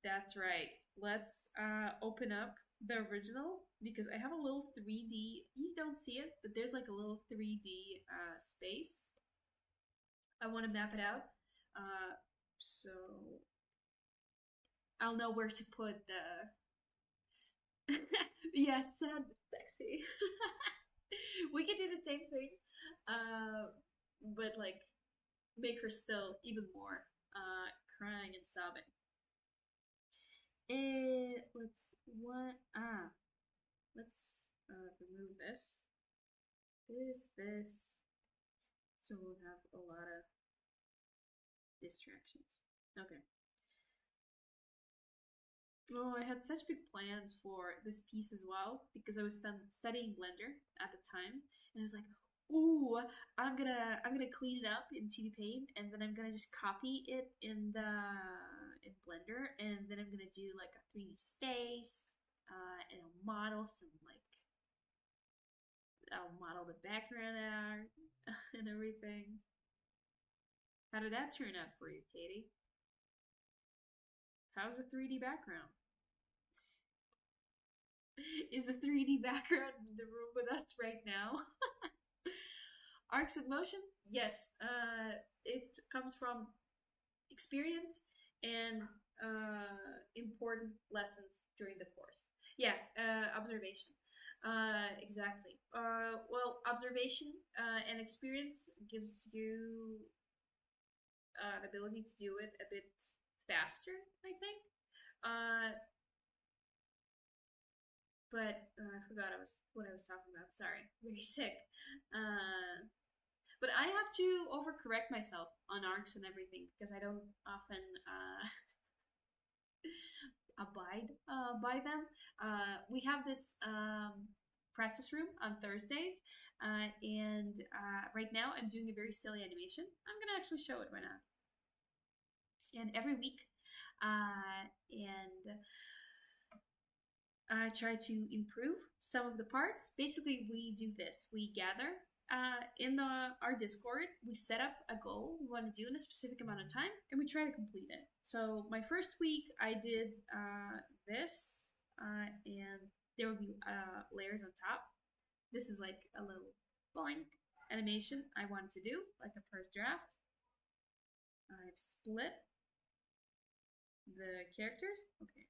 That's right. Let's open up the original because I have a little 3D. You don't see it, but there's like a little 3D space. I want to map it out. So I'll know where to put the. Yes, sad, sexy. We could do the same thing, but like make her still even more crying and sobbing. Let's what let's remove this, so we'll have a lot of distractions. Okay. Oh, I had such big plans for this piece as well because I was studying Blender at the time, and I was like, "Ooh, I'm gonna clean it up in 2D Paint, and then I'm gonna just copy it in Blender, and then I'm gonna do like a 3D space, and I'll model the background art and everything." How did that turn out for you, Katie? How's the 3D background? Is the 3D background in the room with us right now? Arcs of motion? Yes. It comes from experience and important lessons during the course. Yeah, observation. Exactly. Well, observation and experience gives you an ability to do it a bit faster, I think. Uh, but I forgot what I was talking about. Sorry, very sick. But I have to overcorrect myself on arcs and everything because I don't often abide by them. We have this practice room on Thursdays, and right now I'm doing a very silly animation. I'm gonna actually show it right now. And every week, and I try to improve some of the parts. Basically, we do this. We gather in our Discord. We set up a goal we want to do in a specific amount of time, and we try to complete it. So my first week, I did this, and there will be layers on top. This is like a little boing animation I wanted to do, like a first draft. I've split the characters. Okay,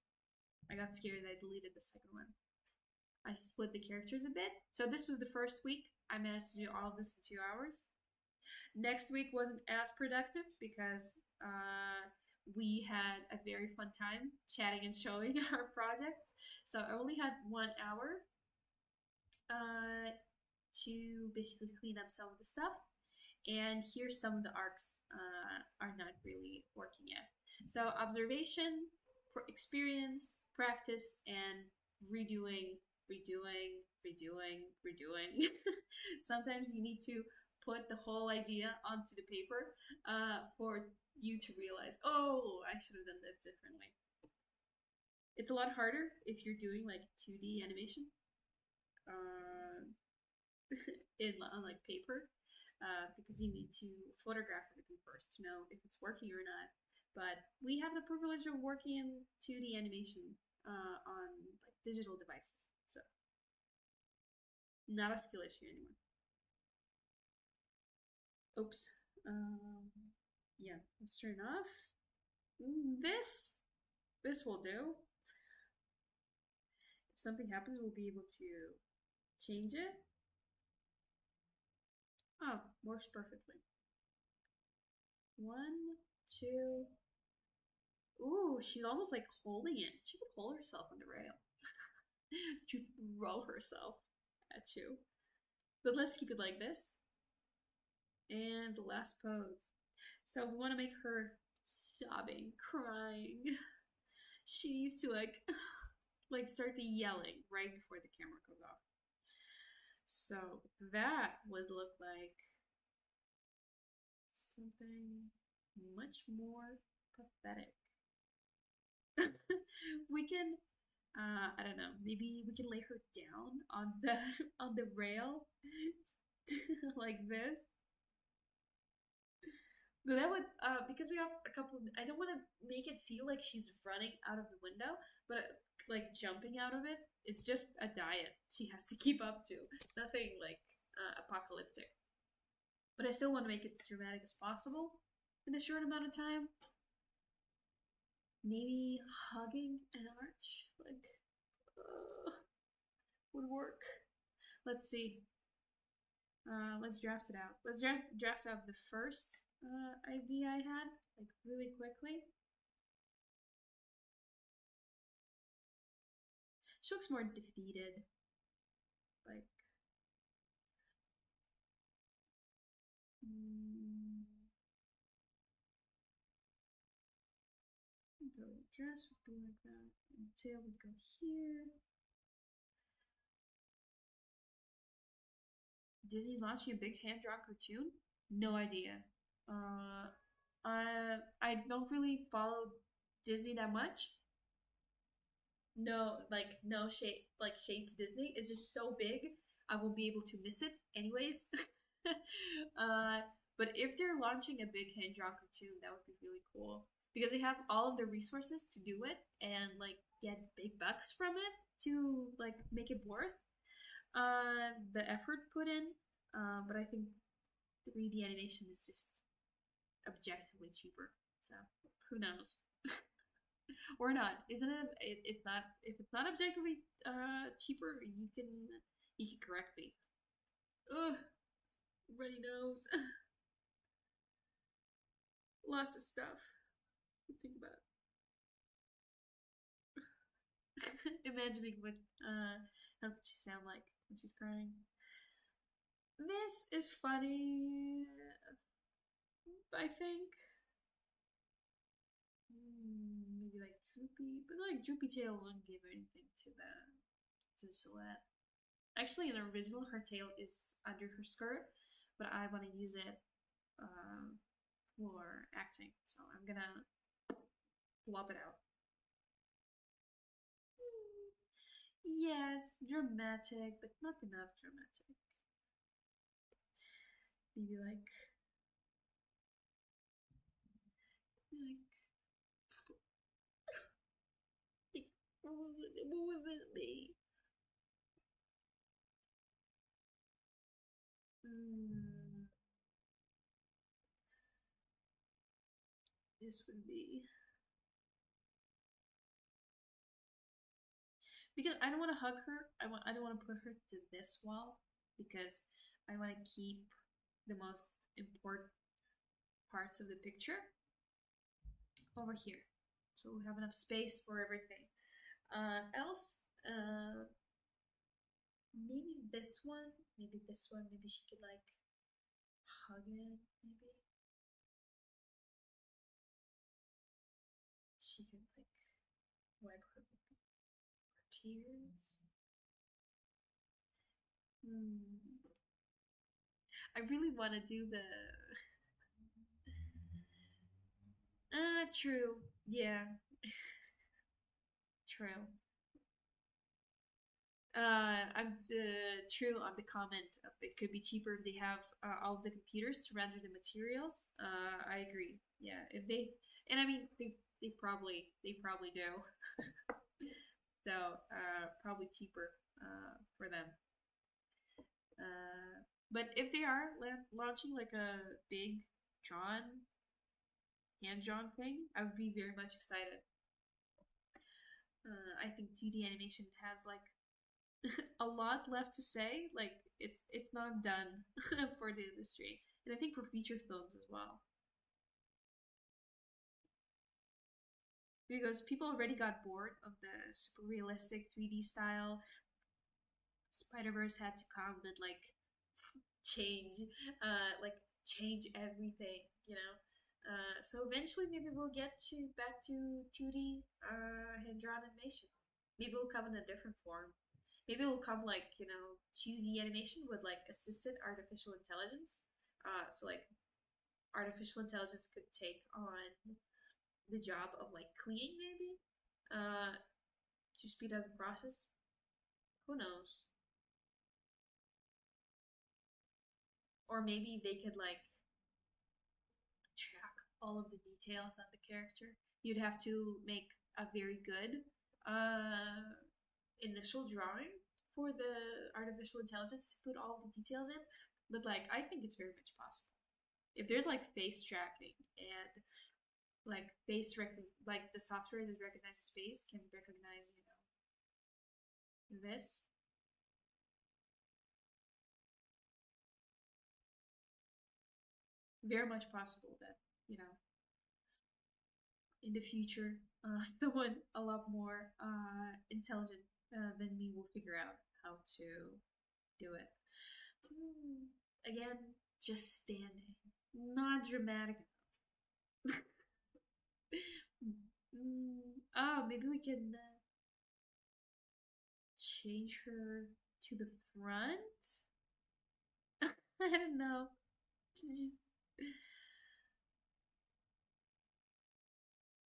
I got scared that I deleted the second one. I split the characters a bit. So this was the first week. I managed to do all of this in 2 hours. Next week wasn't as productive because we had a very fun time chatting and showing our projects. So I only had 1 hour to basically clean up some of the stuff. And here's some of the arcs are not really working yet. So observation, experience, practice, and redoing. Sometimes you need to put the whole idea onto the paper for you to realize, oh, I should have done that differently. It's a lot harder if you're doing like 2D animation on like paper because you need to photograph everything first to know if it's working or not. But we have the privilege of working in 2D animation on like digital devices, so not a skill issue anymore. Oops. Yeah, let's turn off. This will do. If something happens, we'll be able to change it. Oh, works perfectly. 1, 2. Ooh, she's almost like holding it. She could hold herself on the rail to throw herself at you. But let's keep it like this. And the last pose. So we want to make her sobbing, crying. She needs to like start the yelling right before the camera goes off. So that would look like something much more pathetic. We can, I don't know, maybe we can lay her down on the on the rail like this. But that would, because we have a couple of, I don't want to make it feel like she's running out of the window, but like jumping out of it, it's just a diet she has to keep up to. Nothing like apocalyptic. But I still want to make it as dramatic as possible in a short amount of time. Maybe hugging an arch, like, would work. Let's see. Let's draft it out. Let's draft out the first idea I had, like really quickly. She looks more defeated. Like, the dress would be like that, and the tail would go here. Disney's launching a big hand-drawn cartoon? No idea. I don't really follow Disney that much. No, like no shade, like shade to Disney. It's just so big, I won't be able to miss it anyways. But if they're launching a big hand-drawn cartoon, that would be really cool because they have all of the resources to do it and like get big bucks from it to like make it worth the effort put in. But I think 3D animation is just objectively cheaper. So who knows? Or not? Isn't it? It's not. If it's not objectively cheaper, you can correct me. Ugh, runny nose. Lots of stuff to think about. Imagining what how could she sound like when she's crying. This is funny. I think. Maybe like droopy, but like droopy tail wouldn't give anything to the silhouette. Actually, in the original, her tail is under her skirt, but I want to use it for acting, so I'm gonna plop it out. Yes, dramatic, but not enough dramatic. Maybe like what would this be? This would be because I don't want to hug her. I don't want to put her to this wall because I want to keep the most important parts of the picture over here, so we have enough space for everything. Else, maybe this one, maybe this one, maybe she could like hug it. Maybe she could like wipe her tears. I really want to do the. True. Yeah, true. I'm the true on the comment of it could be cheaper if they have all of the computers to render the materials. I agree. Yeah, if they and I mean they probably do. So probably cheaper for them. But if they are launching like a big drawn hand drawn thing, I would be very much excited. I think 2D animation has like a lot left to say. Like it's not done for the industry, and I think for feature films as well, because people already got bored of the super realistic 3D style. Spider-Verse had to come and change, change everything, you know. So eventually, maybe we'll get to back to 2D hand drawn animation. Maybe it'll come in a different form. maybe it will come like, you know, 2D animation with like assisted artificial intelligence. So like artificial intelligence could take on the job of like cleaning maybe, uh, to speed up the process. Who knows? Or maybe they could like track all of the details of the character. You'd have to make a very good initial drawing for the artificial intelligence to put all the details in. But like, I think it's very much possible. If there's like face tracking and like like the software that recognizes face can recognize, you know, this. Very much possible that, you know, in the future, someone a lot more intelligent than me will figure out how to do it. Again, just standing, not dramatic. Oh, maybe we can change her to the front. I don't know. It's just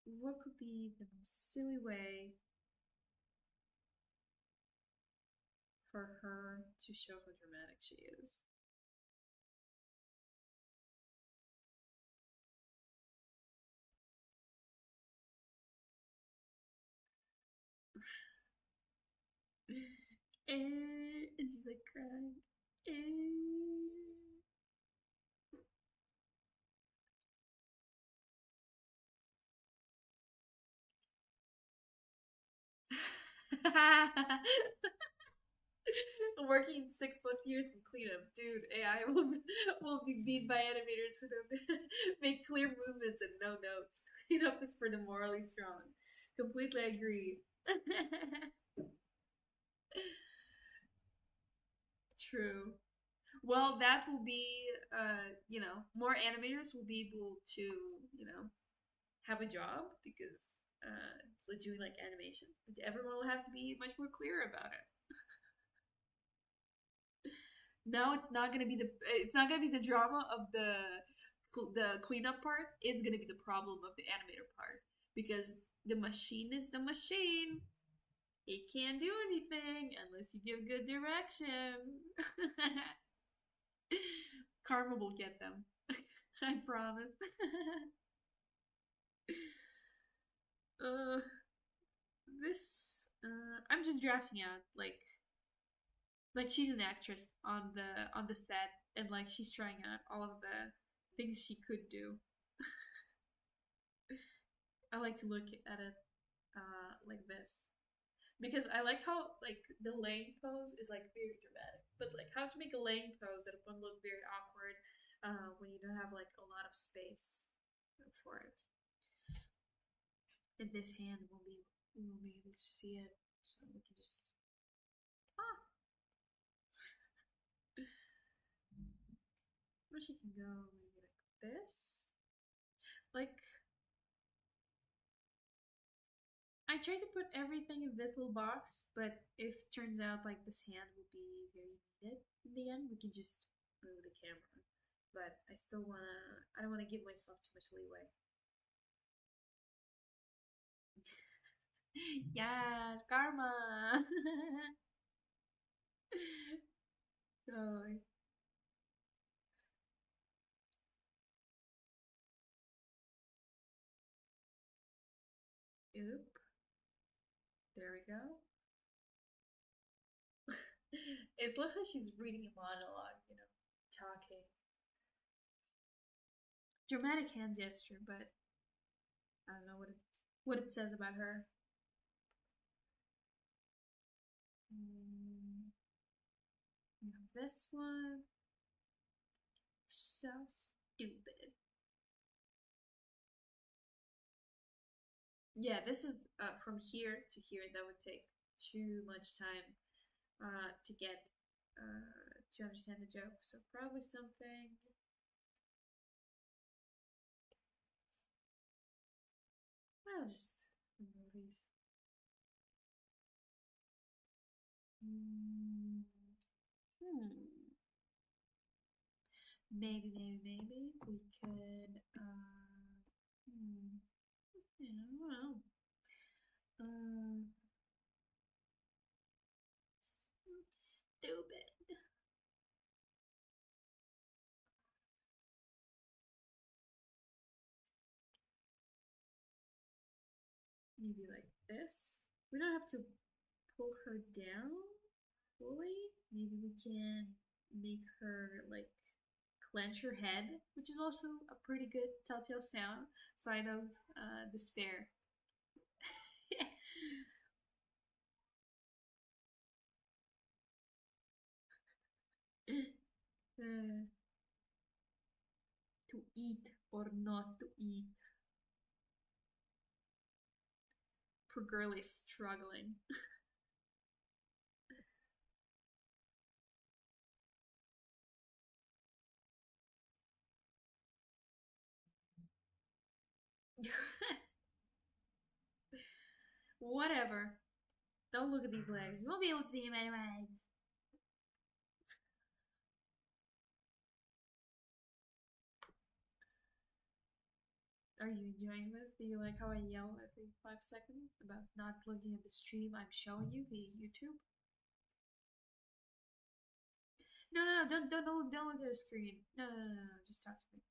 what could be the most silly way for her to show how dramatic she is. And she's like crying. Working 6+ years in cleanup, dude. AI will be beat by animators who don't make clear movements and no notes. Cleanup is for the morally strong. Completely agree. True. Well, that will be, you know, more animators will be able to, you know, have a job because doing like animations. Everyone will have to be much more clear about it. No, it's not gonna be the drama of the cleanup part. It's gonna be the problem of the animator part because the machine is the machine. It can't do anything unless you give good direction. Karma will get them. I promise. uh, this I'm just drafting out like she's an actress on the set and like she's trying out all of the things she could do. I like to look at it like this because I like how like the laying pose is like very dramatic, but like how to make a laying pose that won't look very awkward when you don't have like a lot of space for it. And this hand won't be we won't be able to see it, so we can just ah. Or she can go maybe like this. Like I tried to put everything in this little box, but if it turns out like this hand will be very needed in the end, we can just move the camera. But I don't wanna give myself too much leeway. Yes, karma. So, oop, there we go. It looks like she's reading a monologue, you know, talking. Dramatic hand gesture, but I don't know what it says about her. Mm, this one, so stupid. Yeah, this is from here to here. That would take too much time to get to understand the joke. So probably something. I'll just remove these. maybe we could, I don't know. Stupid. Maybe like this. We don't have to pull her down fully. Maybe we can make her like clench her head, which is also a pretty good telltale sign of despair. To eat or not to eat. Poor girl is struggling. Whatever. Don't look at these legs. You won't be able to see him anyways. Are you enjoying this? Do you like how I yell every 5 seconds about not looking at the stream I'm showing you via YouTube? No, don't look at the screen. No, just talk to me.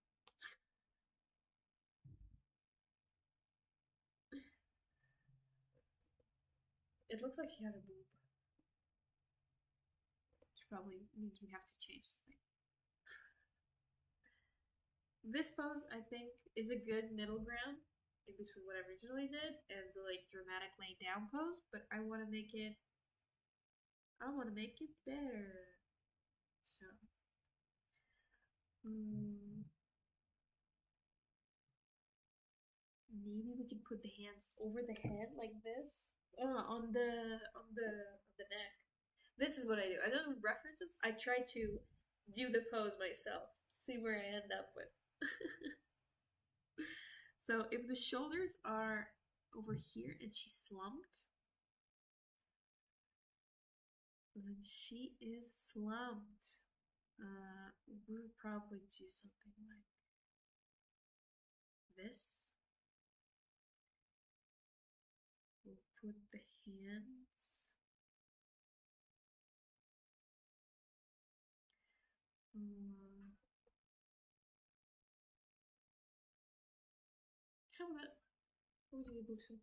It looks like she has a boob. Which probably means we have to change something. This pose, I think, is a good middle ground, at least with what I originally did, and the like dramatic laying down pose, but I want to make it better. So, maybe we can put the hands over the head like this, on the neck. This is what I do. I don't have references. I try to do the pose myself. See where I end up with. So if the shoulders are over here and she's slumped, then she is slumped. We'll probably do something like this. We'll put the hands. How about, we'll be able to,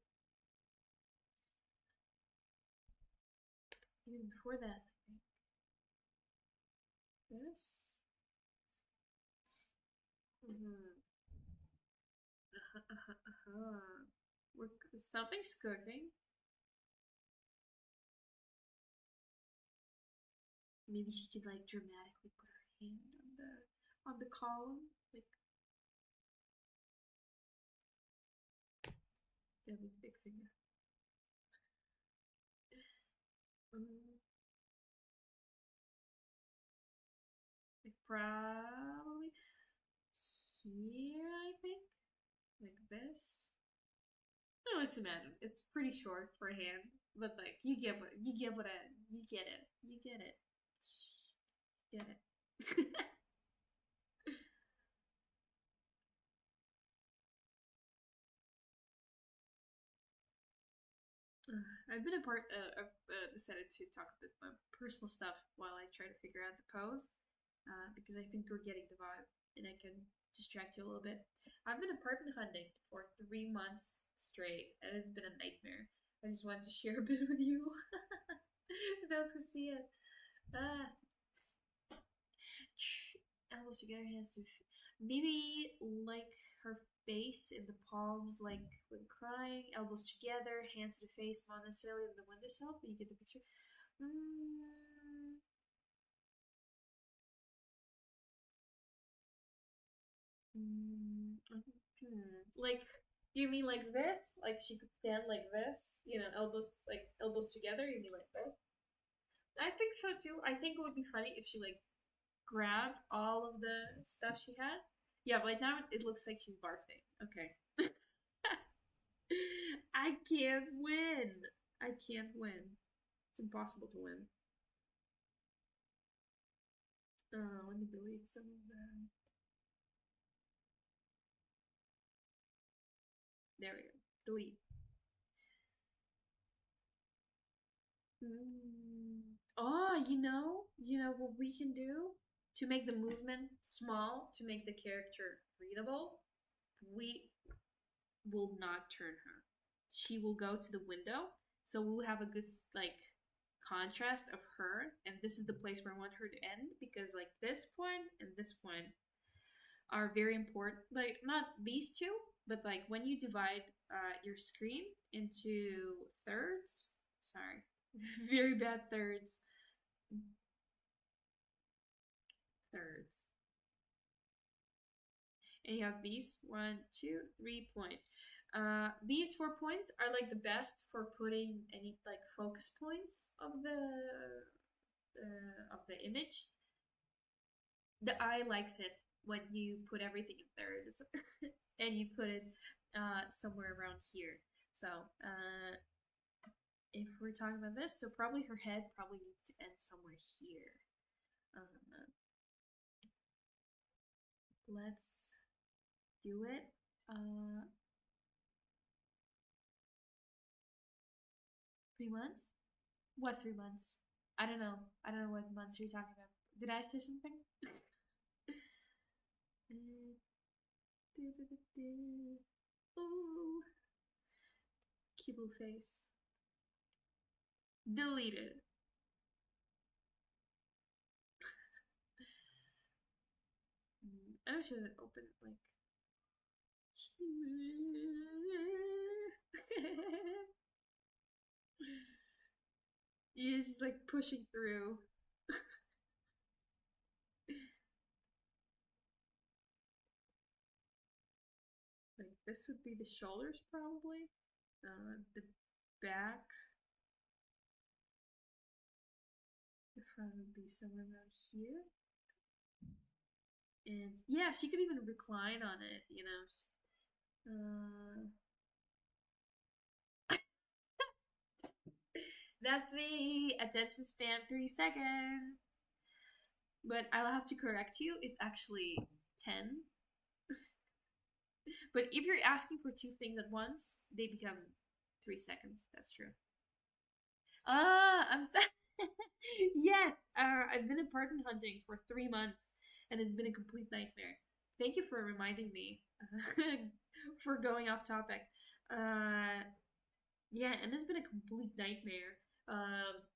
even before that, I think. This. Something's cooking. Maybe she could like dramatically put her hand on the column, like yeah, with big finger. Like probably here, I think, like this. No, it's imagine. It's pretty short for a hand, but like you get what you get what I you get it. You get it. Get it. I've been decided to talk a bit about personal stuff while I try to figure out the pose, because I think we're getting the vibe, and I can distract you a little bit. I've been apartment hunting for 3 months straight, and it's been a nightmare. I just wanted to share a bit with you. If else could see it. Ah, elbows together, hands to maybe like her face in the palms, like when crying, elbows together, hands to the face, not necessarily in the windowsill, but you get the picture. Like, you mean like this? Like she could stand like this? You know, elbows together. You mean like this? I think so too. I think it would be funny if she like grabbed all of the stuff she had. Yeah, right now it looks like she's barfing. Okay. I can't win. I can't win. It's impossible to win. Let me delete some of them. There we go. Delete. Oh, you know what we can do to make the movement small, to make the character readable? We will not turn her. She will go to the window, so we'll have a good like contrast of her, and this is the place where I want her to end because like this point and this point are very important. Like not these two, but like when you divide your screen into thirds. Sorry, very bad thirds. Thirds. And you have these 1, 2, 3 point. These 4 points are like the best for putting any like focus points of the image. The eye likes it when you put everything in thirds and you put it somewhere around here. So if we're talking about this, so probably her head probably needs to end somewhere here. Let's do it. 3 months? What 3 months? I don't know. I don't know what months you're talking about. Did I say something? Ooh, cute little face. Deleted. I should open it like. Yeah, she's like pushing through. Like this would be the shoulders probably. The back. The front would be somewhere around here. And yeah, she could even recline on it, you know. That's me. Attention span 3 seconds. But I'll have to correct you. It's actually 10. But if you're asking for two things at once, they become 3 seconds. That's true. I'm sorry. Yes, I've been apartment hunting for 3 months, and it's been a complete nightmare. Thank you for reminding me for going off topic. Uh, yeah, and it's been a complete nightmare.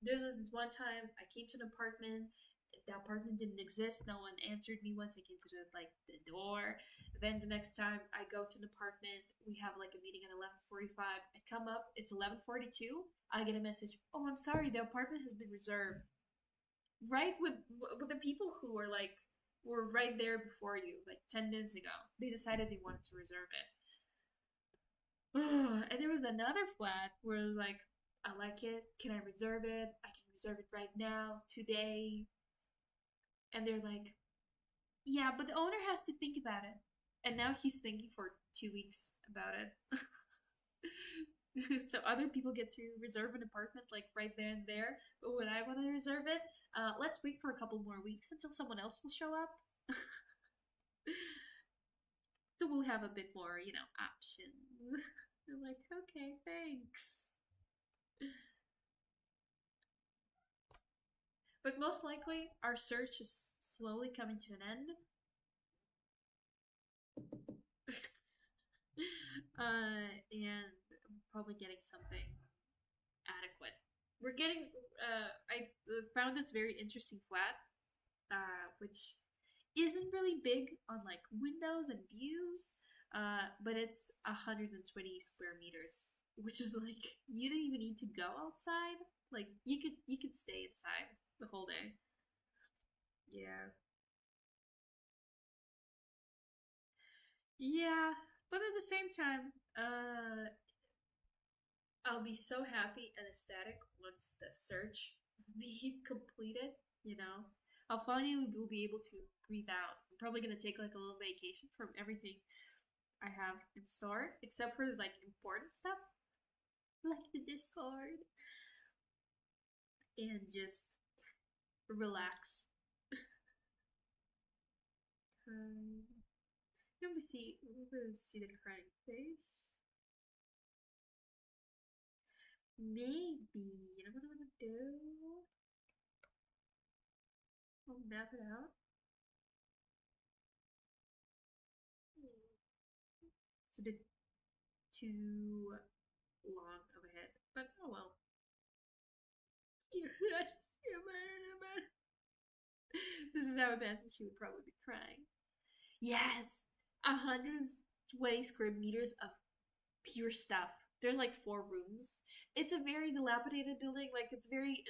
There was this one time I came to an apartment. The apartment didn't exist. No one answered me once I came to the door. Then the next time I go to an apartment, we have like a meeting at 11:45. I come up, it's 11:42. I get a message. Oh, I'm sorry, the apartment has been reserved. Right with the people who were right there before you, like 10 minutes ago. They decided they wanted to reserve it. And there was another flat where it was like, I like it. Can I reserve it? I can reserve it right now, today. And they're like, yeah, but the owner has to think about it. And now he's thinking for 2 weeks about it. So other people get to reserve an apartment like right there and there. But when I want to reserve it, let's wait for a couple more weeks until someone else will show up. So we'll have a bit more, options. I'm like, okay, thanks. But most likely, our search is slowly coming to an end. And probably getting something adequate. We're getting. I found this very interesting flat, which isn't really big on like windows and views, but it's 120 square meters, which is like you don't even need to go outside. Like you could stay inside the whole day. Yeah. Yeah, but at the same time, I'll be so happy and ecstatic once the search is being completed, you know. I'll finally will be able to breathe out. I'm probably gonna take like a little vacation from everything I have in store, except for like important stuff, like the Discord, and just relax. Let me see. Let's see the crying face. Maybe. You know what I'm gonna do? I'll map it out. It's a bit too long of a head, but oh well. This is how I imagine she would probably be crying. Yes, 120 square meters of pure stuff. There's like 4 rooms. It's a very dilapidated building. Like it's pretty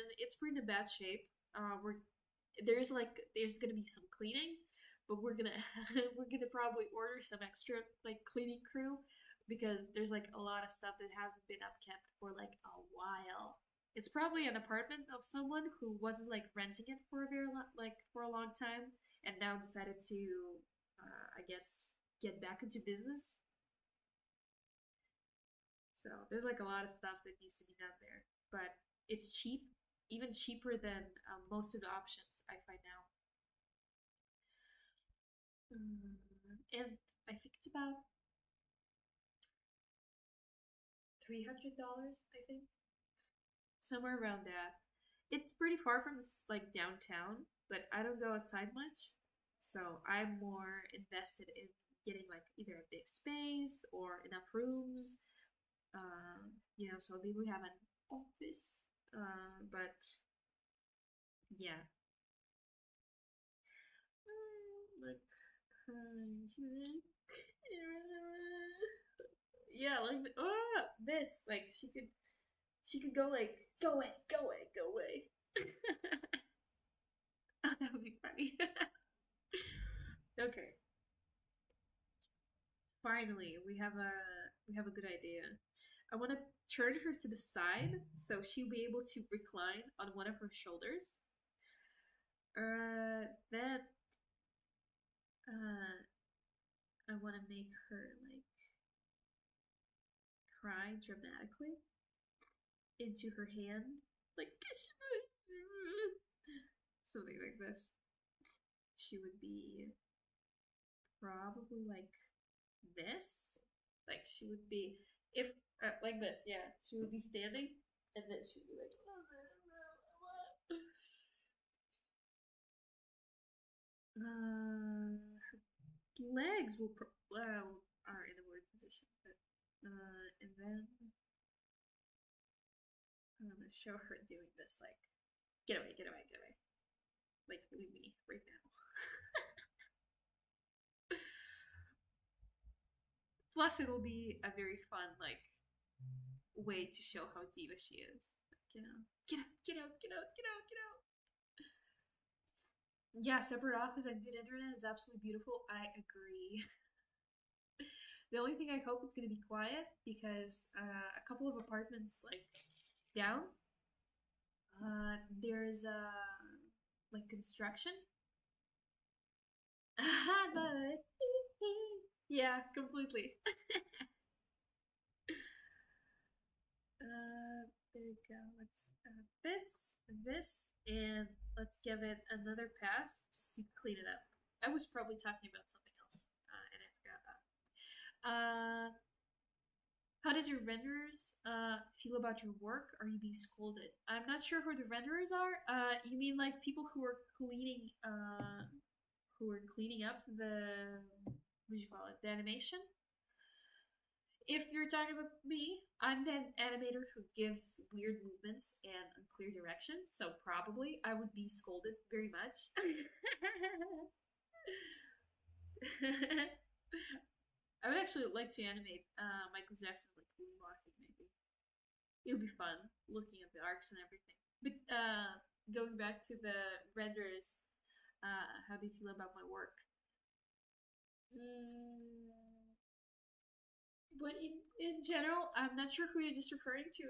in bad shape. There's gonna be some cleaning, but we're gonna we're gonna probably order some extra like cleaning crew because there's like a lot of stuff that hasn't been upkept for like a while. It's probably an apartment of someone who wasn't like renting it for for a long time and now decided to I guess get back into business. So there's like a lot of stuff that needs to be done there, but it's cheap, even cheaper than most of the options I find now. And I think it's about $300. I think somewhere around that. It's pretty far from like downtown, but I don't go outside much, so I'm more invested in getting like either a big space or enough rooms. So maybe we have an office. But yeah, like yeah, like this, like she could go like go away, go away, go away. Oh, that would be funny. Okay, finally we have a good idea. I want to turn her to the side so she'll be able to recline on one of her shoulders. Then uh, I want to make her like cry dramatically into her hand, like something like this. She would be probably like this. Like she would be if like this, yeah. She would be standing, and then she would be like, her legs are in a weird position, but and then I'm gonna show her doing this, like, get away, get away, get away, like leave me right now. Plus, it'll be a very fun like way to show how diva she is. Like, get out, get out, get out, get out, get out. Yeah, separate office and good internet is absolutely beautiful. I agree. The only thing I hope it's gonna be quiet because a couple of apartments like down, there's like construction. But yeah, completely. There you go. Let's this, and let's give it another pass just to clean it up. I was probably talking about something else, and I forgot that. How does your renderers feel about your work? Are you being scolded? I'm not sure who the renderers are. You mean like people who are cleaning up the what do you call it? The animation? If you're talking about me, I'm the animator who gives weird movements and unclear directions, so probably I would be scolded very much. I would actually like to animate Michael Jackson's like moonwalking maybe. It would be fun looking at the arcs and everything. But going back to the renders, how do you feel about my work? But in general, I'm not sure who you're just referring to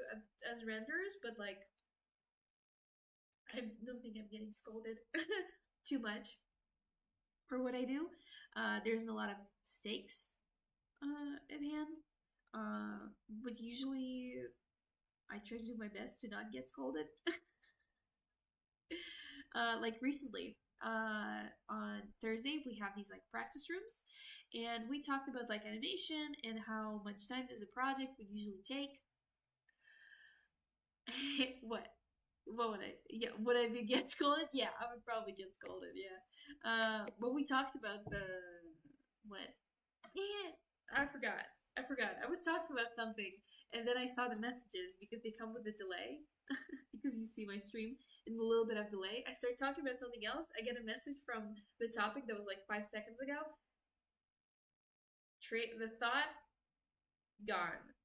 as renders, but like I don't think I'm getting scolded too much for what I do. There's a lot of stakes at hand, but usually I try to do my best to not get scolded. Like recently, on Thursday we have these like practice rooms, and we talked about like animation and how much time does a project would usually take. What? What would I? Yeah, would I get scolded? Yeah, I would probably get scolded. Yeah. But we talked about the what? Yeah, I forgot. I forgot. I was talking about something, and then I saw the messages because they come with a delay. Because you see my stream in a little bit of delay. I start talking about something else. I get a message from the topic that was like 5 seconds ago. The thought gone,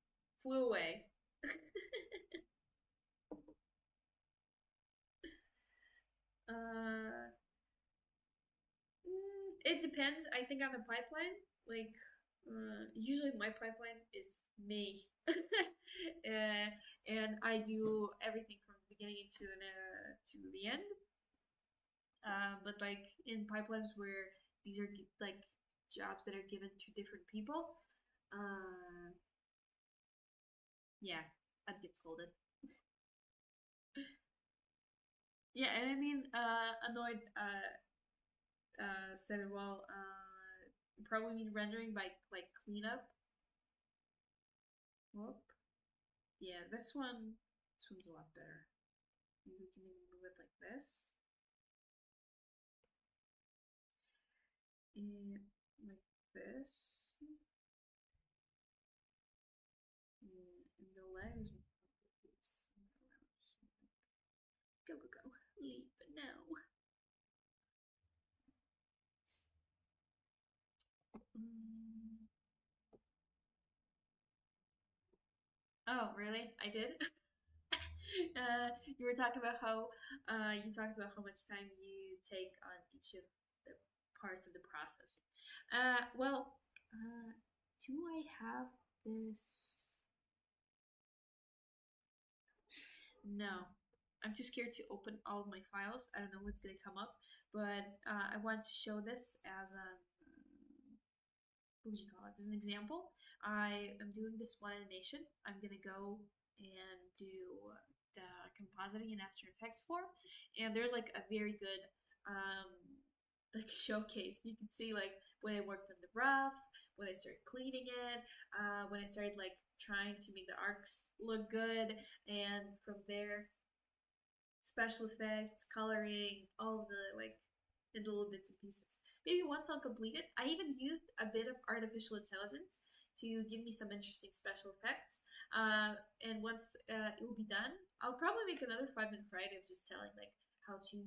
flew away. uh, it depends. I think on the pipeline. Like, usually my pipeline is me, and I do everything from the beginning to the end. But like in pipelines where these are like jobs that are given to different people, uh, yeah, I'd get scolded. Yeah, and I mean, annoyed said it well. Probably mean rendering by like cleanup. Whoop. Yeah, this one's a lot better. Maybe we can even move it like this. And like this. And the legs will go, go, go. Leap now. Oh, really? I did? You were talking about how you talked about how much time you take on each of the parts of the process. Well, do I have this? No. I'm too scared to open all of my files. I don't know what's gonna come up, but I want to show this as a what would you call it? As an example. I am doing this one animation. I'm gonna go and do the compositing in After Effects form, and there's like a very good like showcase. You can see like when I worked on the rough, when I started cleaning it, when I started like trying to make the arcs look good, and from there, special effects, coloring, all of the like in little bits and pieces. Maybe once I'll complete it, I even used a bit of artificial intelligence to give me some interesting special effects. And once it will be done, I'll probably make another 5 Minute Friday of just telling like how to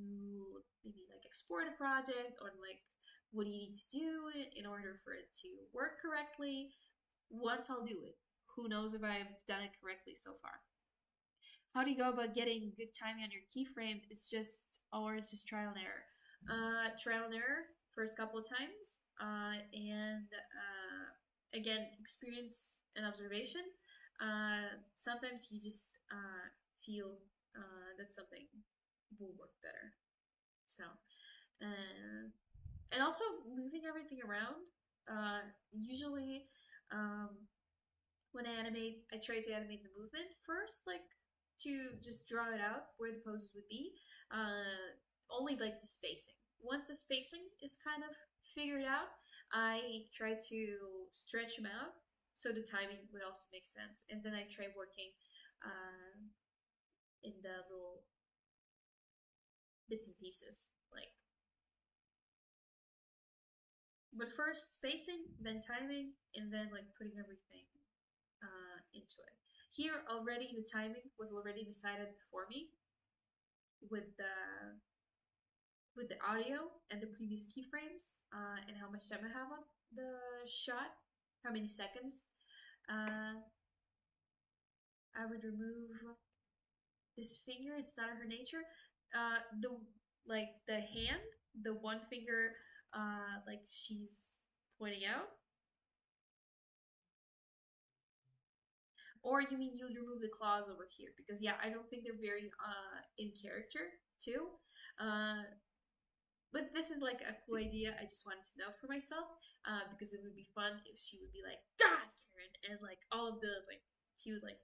maybe like export a project or like what do you need to do in order for it to work correctly. Once I'll do it, who knows if I've done it correctly so far. How do you go about getting good timing on your keyframe? It's just trial and error. Trial and error first couple of times, and again, experience and observation. Sometimes you just feel that something will work better. So, and also moving everything around. Usually, um, when I animate, I try to animate the movement first, like to just draw it out where the poses would be. Only like the spacing. Once the spacing is kind of figured out, I try to stretch them out so the timing would also make sense. And then I try working in the little bits and pieces. Like, but first spacing, then timing, and then like putting everything into it. Here already the timing was already decided for me with the audio and the previous keyframes and how much time I have on the shot, how many seconds. I would remove this finger. It's not her nature. The like the hand, the one finger, like she's pointing out. Or you mean you would remove the claws over here? Because yeah, I don't think they're very in character too. But this is like a cool idea. I just wanted to know for myself because it would be fun if she would be like, "God, Karen," and like all of the like she would like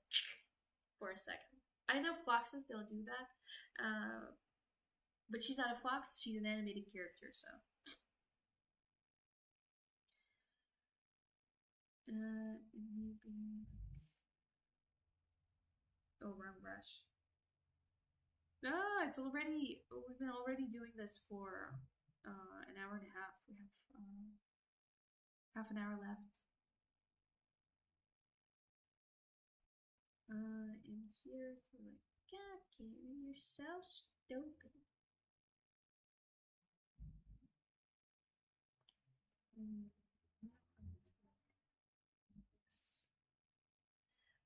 for a second. I know foxes don't do that, But she's not a fox, she's an animated character, so. Maybe. Oh, wrong brush. Ah, it's already. We've been already doing this for an hour and a half. We have half an hour left. In here, so like, God, Karen, you're so stupid. I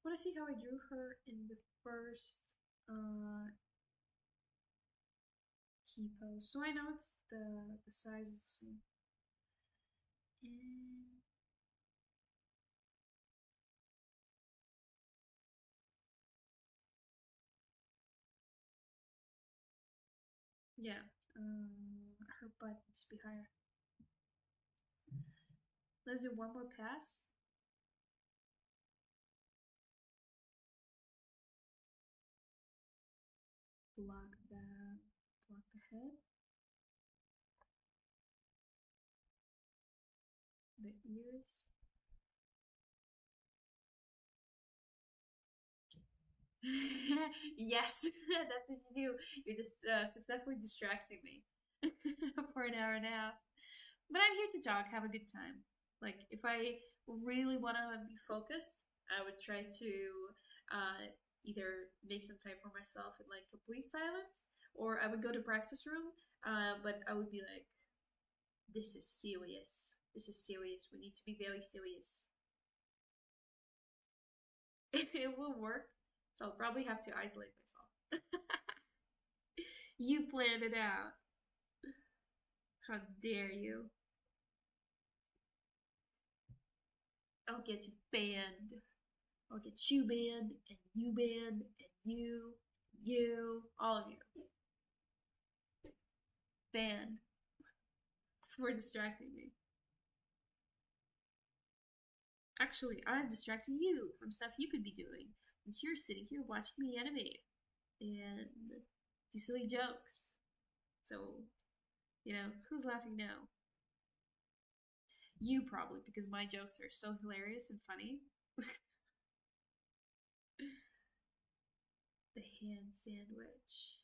want to see how I drew her in the first key pose, so I know it's the size is the same. And yeah, her butt needs to be higher. Let's do one more pass. Block the head, the ears. Yes, that's what you do. You're just successfully distracting me for an hour and a half. But I'm here to talk, have a good time. Like, if I really want to be focused, I would try to either make some time for myself in like complete silence, or I would go to practice room. But I would be like, "This is serious. This is serious. We need to be very serious." It will work, so I'll probably have to isolate myself. You planned it out. How dare you? I'll get you banned. I'll get you banned, and you, all of you. Banned for distracting me. Actually, I'm distracting you from stuff you could be doing. And you're sitting here watching me animate and do silly jokes. So, who's laughing now? You probably, because my jokes are so hilarious and funny. The hand sandwich.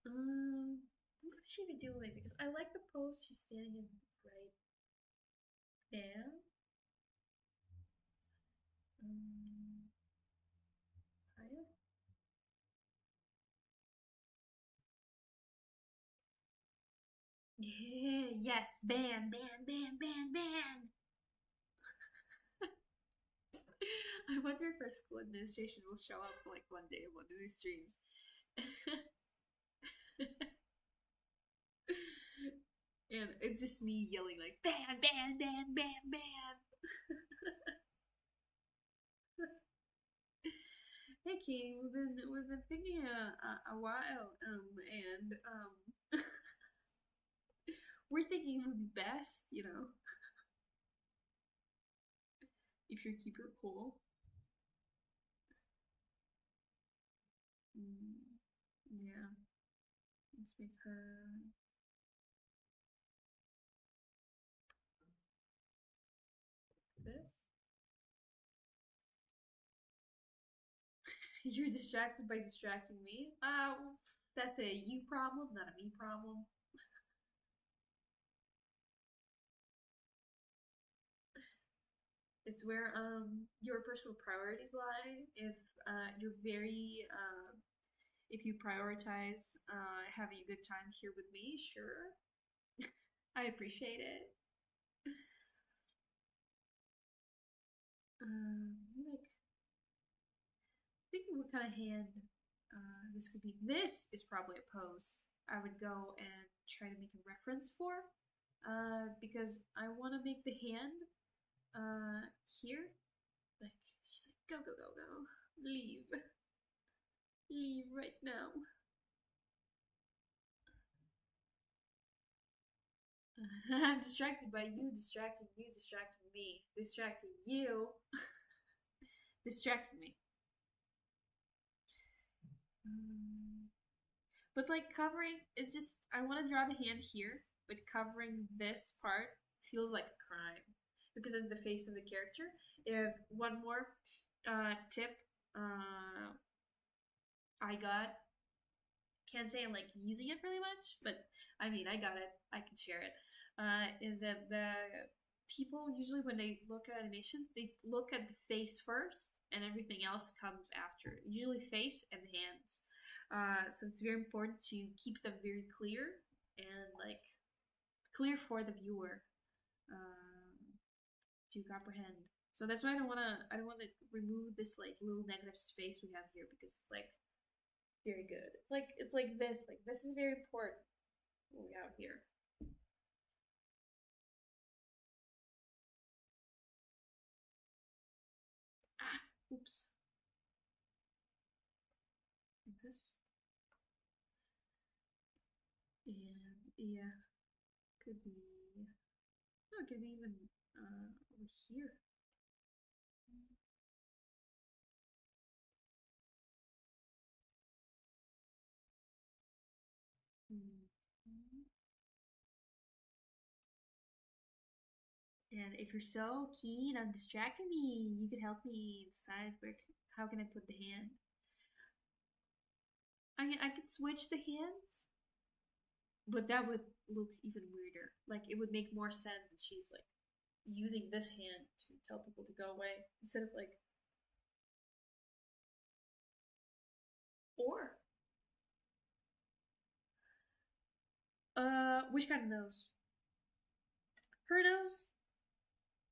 What could she be doing? Because I like the pose she's standing in right now. Higher. Yeah, yes, ban. I wonder if our school administration will show up like one day in one of these streams. And it's just me yelling like ban. Hey Katie, we've been thinking a while, and we're thinking it would be best, if you keep her cool. Yeah, let's make her. This. You're distracted by distracting me. That's a you problem, not a me problem. It's where your personal priorities lie. If you're very if you prioritize having a good time here with me, sure, I appreciate it. Like thinking what kind of hand this could be. This is probably a pose I would go and try to make a reference for, because I want to make the hand here. Like she's like, go, leave, right now. I'm distracted by you, distracting you, distracting me, distracting you, distracting me. But like covering is just, I want to draw the hand here, but covering this part feels like a crime because it's the face of the character. And one more tip I got, can't say I'm like using it really much, but I mean, I got it. I can share it. Is that the people usually when they look at animations, they look at the face first, and everything else comes after. Usually, face and hands. So it's very important to keep them very clear and like clear for the viewer to comprehend. So that's why I don't want to remove this like little negative space we have here because it's like very good. It's like this. Like this is very important. What we have here. Ah, oops. Like this. And yeah, could be. No, it could be even over here. Mm-hmm. And if you're so keen on distracting me, you could help me decide how can I put the hand. I could switch the hands, but that would look even weirder. Like it would make more sense that she's like using this hand to tell people to go away instead of like or which kind of nose? Her nose?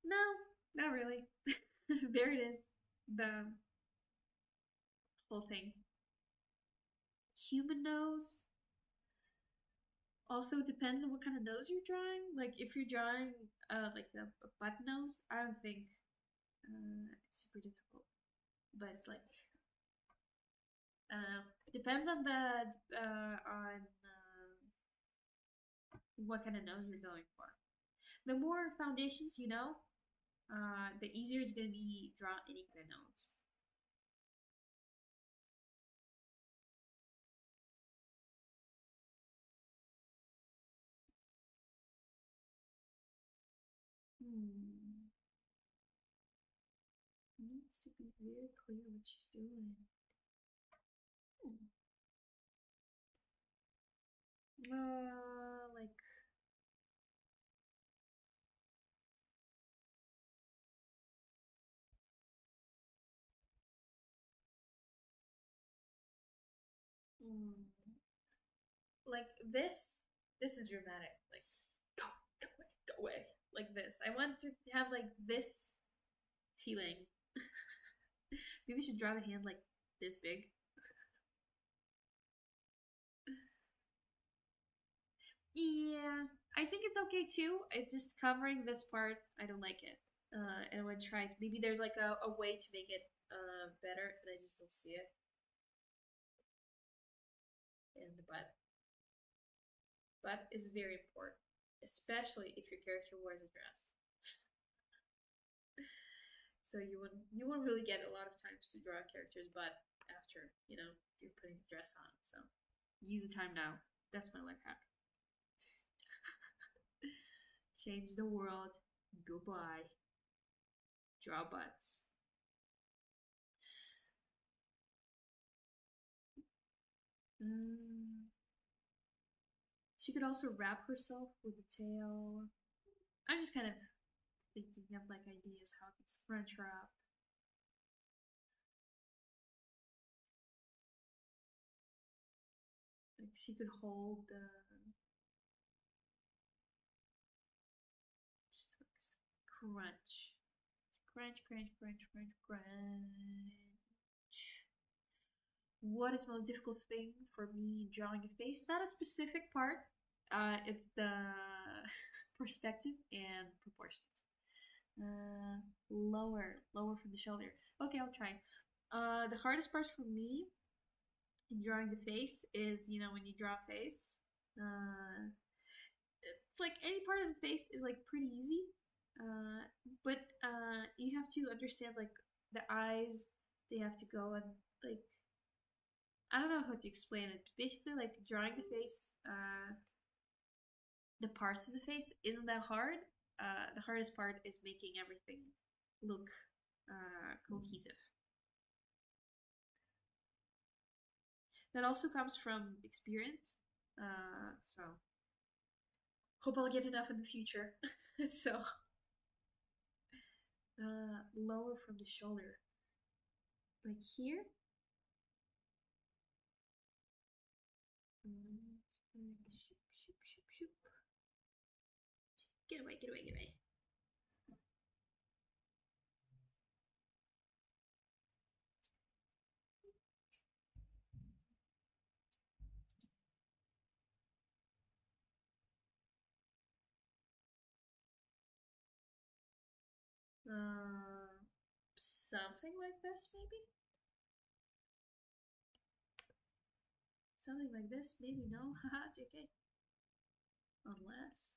No, not really. There it is. The whole thing. Human nose. Also depends on what kind of nose you're drawing. Like if you're drawing like a button nose, I don't think it's super difficult. But like it depends on the on what kind of nose you're going for. The more foundations you know, the easier it's gonna be draw any kind of nose. Hmm. Needs to be very clear what she's doing. Hmm. Like mm, like this. This is dramatic. Like go, go away, go away. Like this. I want to have like this feeling. Maybe we should draw the hand like this big. Yeah, I think it's okay too. It's just covering this part. I don't like it. And I want to try. Maybe there's like a way to make it better, and I just don't see it. And the butt. Butt is very important, especially if your character wears a dress. So you won't really get a lot of times to draw a character's butt after you're putting the dress on. So use the time now. That's my life hack. Change the world. Goodbye. Draw butts. Mm. She could also wrap herself with a tail. I'm just kind of thinking of like ideas how to scrunch her up. Like she could hold the just like crunch. Crunch, crunch, crunch, crunch, crunch. What is the most difficult thing for me drawing a face? Not a specific part. It's the perspective and proportions. Lower from the shoulder. Okay, I'll try. The hardest part for me in drawing the face is, when you draw a face, uh, it's like any part of the face is like pretty easy. But you have to understand like the eyes, they have to go and like I don't know how to explain it. Basically, like drawing the face, the parts of the face isn't that hard. The hardest part is making everything look cohesive. That also comes from experience. So hope I'll get enough in the future. So lower from the shoulder, like here. Shoop, shoop, shoop, shoop. Get away, get away, get away. Something like this, maybe? Something like this, maybe no. Haha, JK. Unless.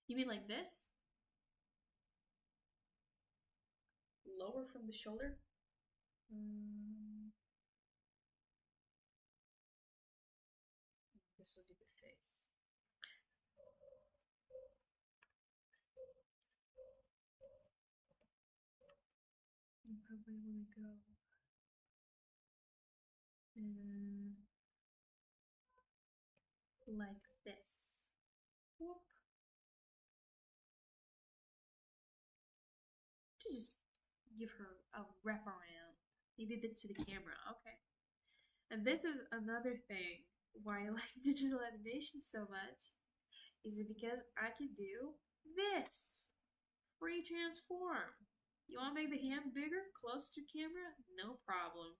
You mean like this? Lower from the shoulder? This will be the face. You probably want to go like this. Whoop. To just give her a wrap around. Maybe a bit to the camera. Okay. And this is another thing why I like digital animation so much. Is it because I can do this? Free transform. You want to make the hand bigger, closer to camera? No problem.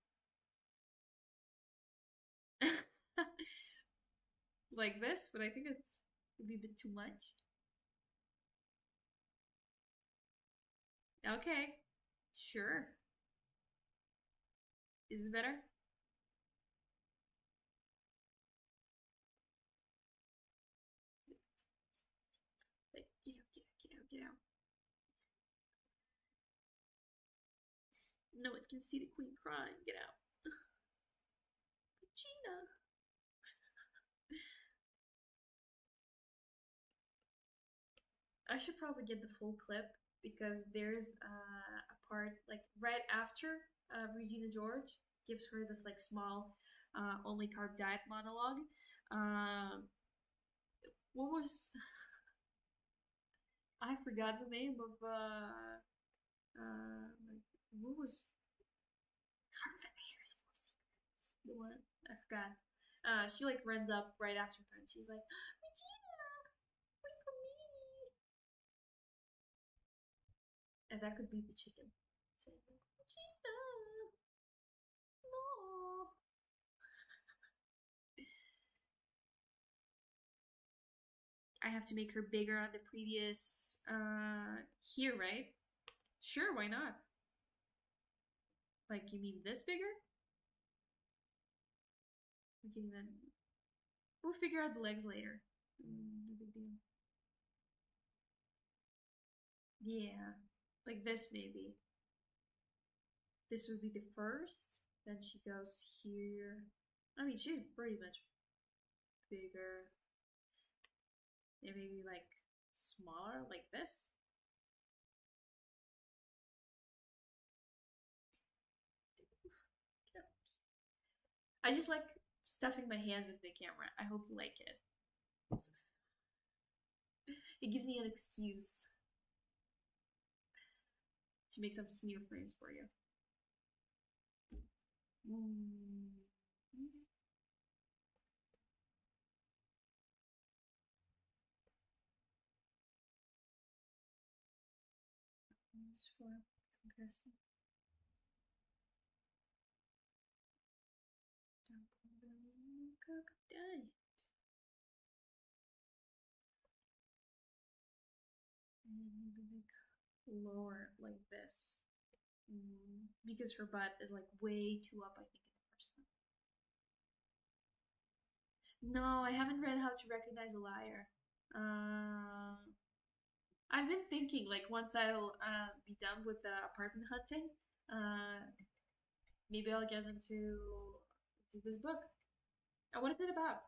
Like this, but I think it'd be a bit too much. Okay, sure. Is this better? Like, get out, get out, get out, get out. No one can see the queen crying. Get out. Regina. I should probably get the full clip because there's a part like right after Regina George gives her this like small only carb diet monologue. What was I forgot the name of like what was Carb Fat Hair's Four Secrets? The one I forgot. She like runs up right after her and she's like, Regina, wait for me. And that could be the chicken saying, Regina, no. I have to make her bigger on the previous here, right? Sure, why not? Like, you mean this bigger? We can even we'll figure out the legs later. No big deal. Yeah, like this maybe. This would be the first. Then she goes here. I mean, she's pretty much bigger. And maybe like smaller, like this. I just like stuffing my hands into the camera. I hope you like it. It gives me an excuse to make some smear frames for you. Just for comparison. Done. And maybe like lower like this. Because her butt is like way too up, I think, in the first one. No, I haven't read How to Recognize a Liar. I've been thinking, like, once I'll be done with the apartment hunting, uh, maybe I'll get into this book. What is it about?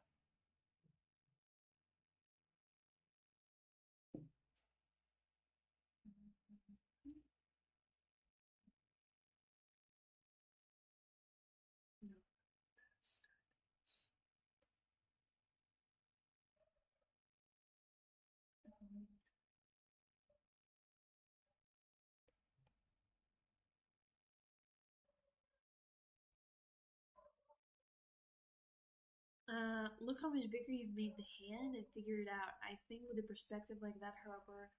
No. Look how much bigger you've made the hand and figure it out. I think with a perspective like that, her upper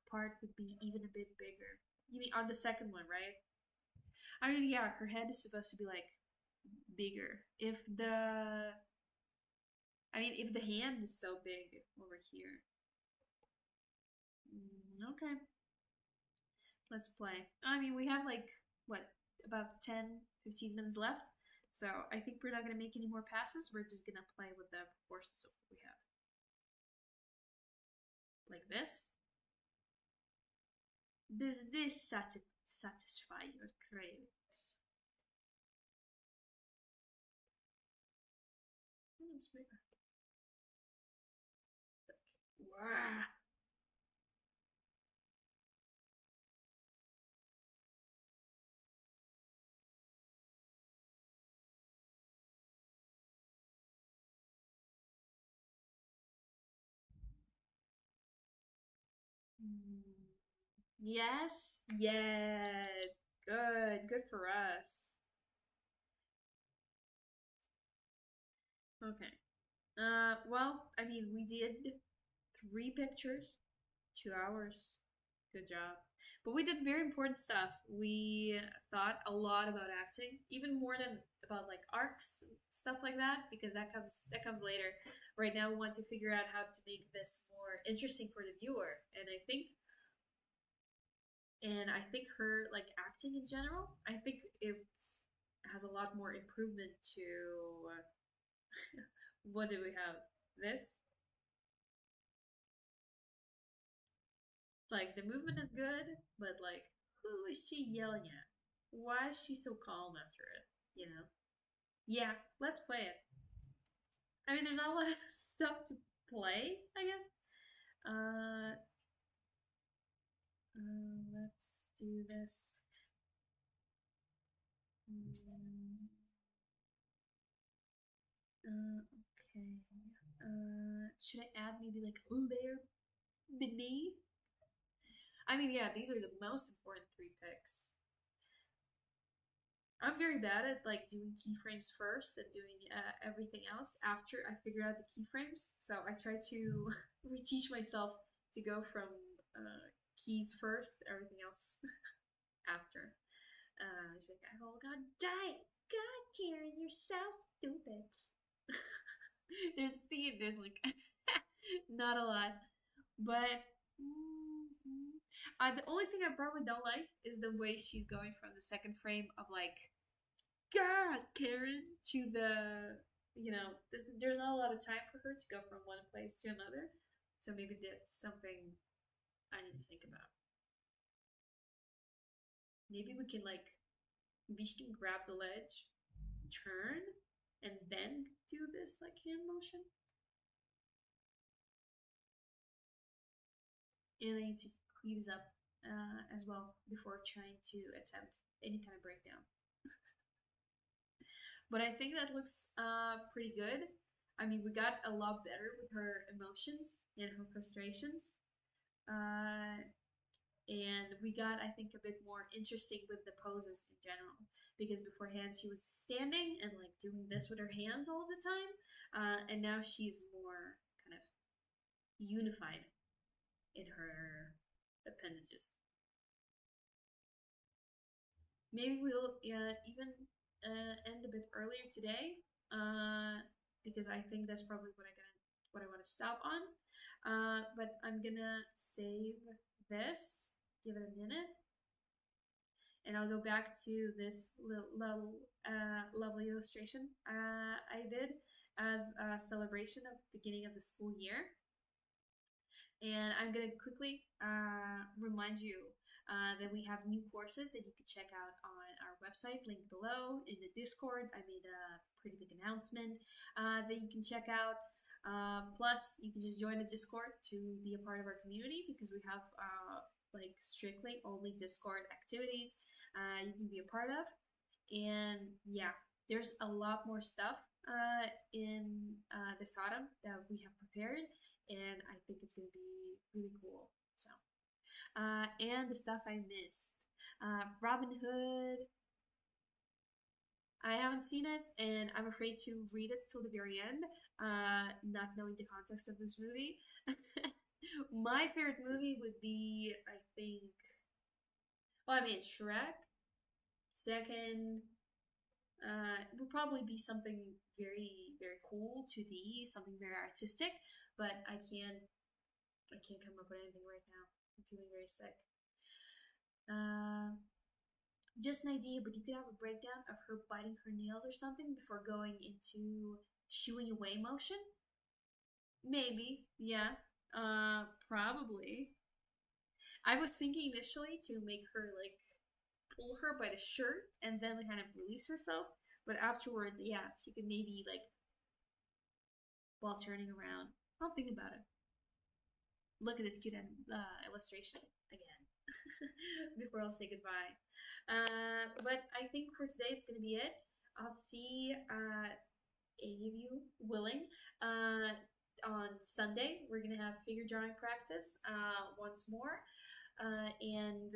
part would be even a bit bigger. You mean on the second one, right? I mean, yeah, her head is supposed to be like bigger. If the hand is so big over here. Okay, let's play. I mean, we have like, what, about 10, 15 minutes left. So I think we're not going to make any more passes. We're just going to play with the proportions of what we have. Like this. Does this satisfy your cravings? It's bigger. Wow. Yes, yes. Good for us. Okay. Well, I mean, we did 3 pictures, 2 hours. Good job. But we did very important stuff. We thought a lot about acting, even more than about like arcs, stuff like that, because that comes later. Right now, we want to figure out how to make this more interesting for the viewer, and I think her like acting in general, I think it has a lot more improvement to what do we have? This, like, the movement is good, but like, who is she yelling at? Why is she so calm after it? You know? Yeah, let's play it. I mean, there's not a lot of stuff to play, I guess. Uh, let's do this. Mm, okay. Should I add maybe like a layer beneath? I mean, yeah, these are the most important 3 picks. I'm very bad at like doing keyframes first and doing everything else after I figure out the keyframes. So I try to reteach myself to go from keys first, everything else after. She's like, oh god, die! God, Karen, you're so stupid. there's like not a lot, but the only thing I probably don't like is the way she's going from the second frame of like God, Karen, to there's not a lot of time for her to go from one place to another. So maybe that's something I need to think about. Maybe we can like maybe she can grab the ledge, turn, and then do this like hand motion. And I need to clean this up as well before trying to attempt any kind of breakdown. But I think that looks pretty good. I mean, we got a lot better with her emotions and her frustrations. Uh, and we got, I think, a bit more interesting with the poses in general. Because beforehand she was standing and like doing this with her hands all the time. And now she's more kind of unified in her appendages. Maybe we'll even end a bit earlier today, because I think that's probably what I want to stop on. But I'm gonna save this, give it a minute, and I'll go back to this little lovely illustration I did, as a celebration of the beginning of the school year. And I'm going to quickly remind you that we have new courses that you can check out on our website, linked below. In the Discord, I made a pretty big announcement that you can check out. Plus, you can just join the Discord to be a part of our community, because we have like strictly only Discord activities you can be a part of. And yeah, there's a lot more stuff in this autumn that we have prepared, and I think it's going to be really cool. So, and the stuff I missed. Robin Hood. I haven't seen it, and I'm afraid to read it till the very end, not knowing the context of this movie. My favorite movie would be, I think, well, I mean, Shrek. Second, it would probably be something very, very cool, 2D, something very artistic, but I can't come up with anything right now. I'm feeling very sick. Uh, just an idea, but you could have a breakdown of her biting her nails or something before going into shooing away motion. Maybe, yeah. Probably. I was thinking initially to make her like pull her by the shirt and then kind of release herself, but afterwards, yeah, she could maybe like while turning around. I'll think about it. Look at this cute illustration again before I'll say goodbye. But I think for today it's gonna be it. I'll see any of you willing. On Sunday, we're gonna have figure drawing practice once more, and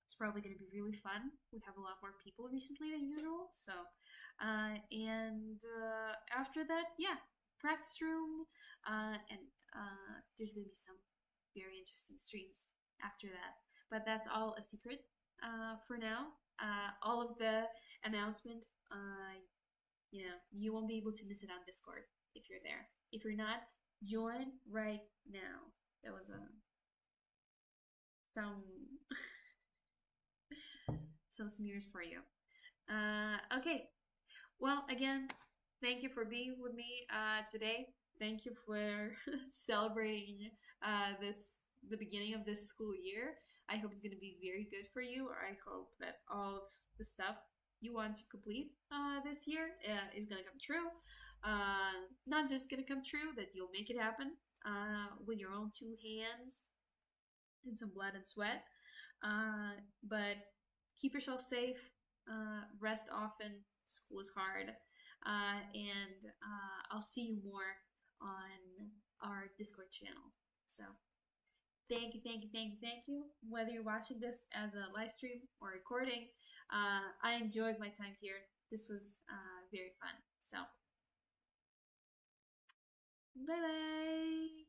it's probably gonna be really fun. We have a lot more people recently than usual, so and after that, yeah, practice room, and there's gonna be some very interesting streams after that. But that's all a secret for now. All of the announcement, you won't be able to miss it on Discord if you're there. If you're not, join right now. That was some some smears for you. Okay. Well, again, thank you for being with me today. Thank you for celebrating the beginning of this school year. I hope it's going to be very good for you. I hope that all of the stuff you want to complete this year is going to come true. Not just going to come true, that you'll make it happen with your own two hands and some blood and sweat. But keep yourself safe, rest often. School is hard, and I'll see you more on our Discord channel. So thank you, thank you, thank you, thank you. Whether you're watching this as a live stream or recording, I enjoyed my time here. This was very fun. So bye bye.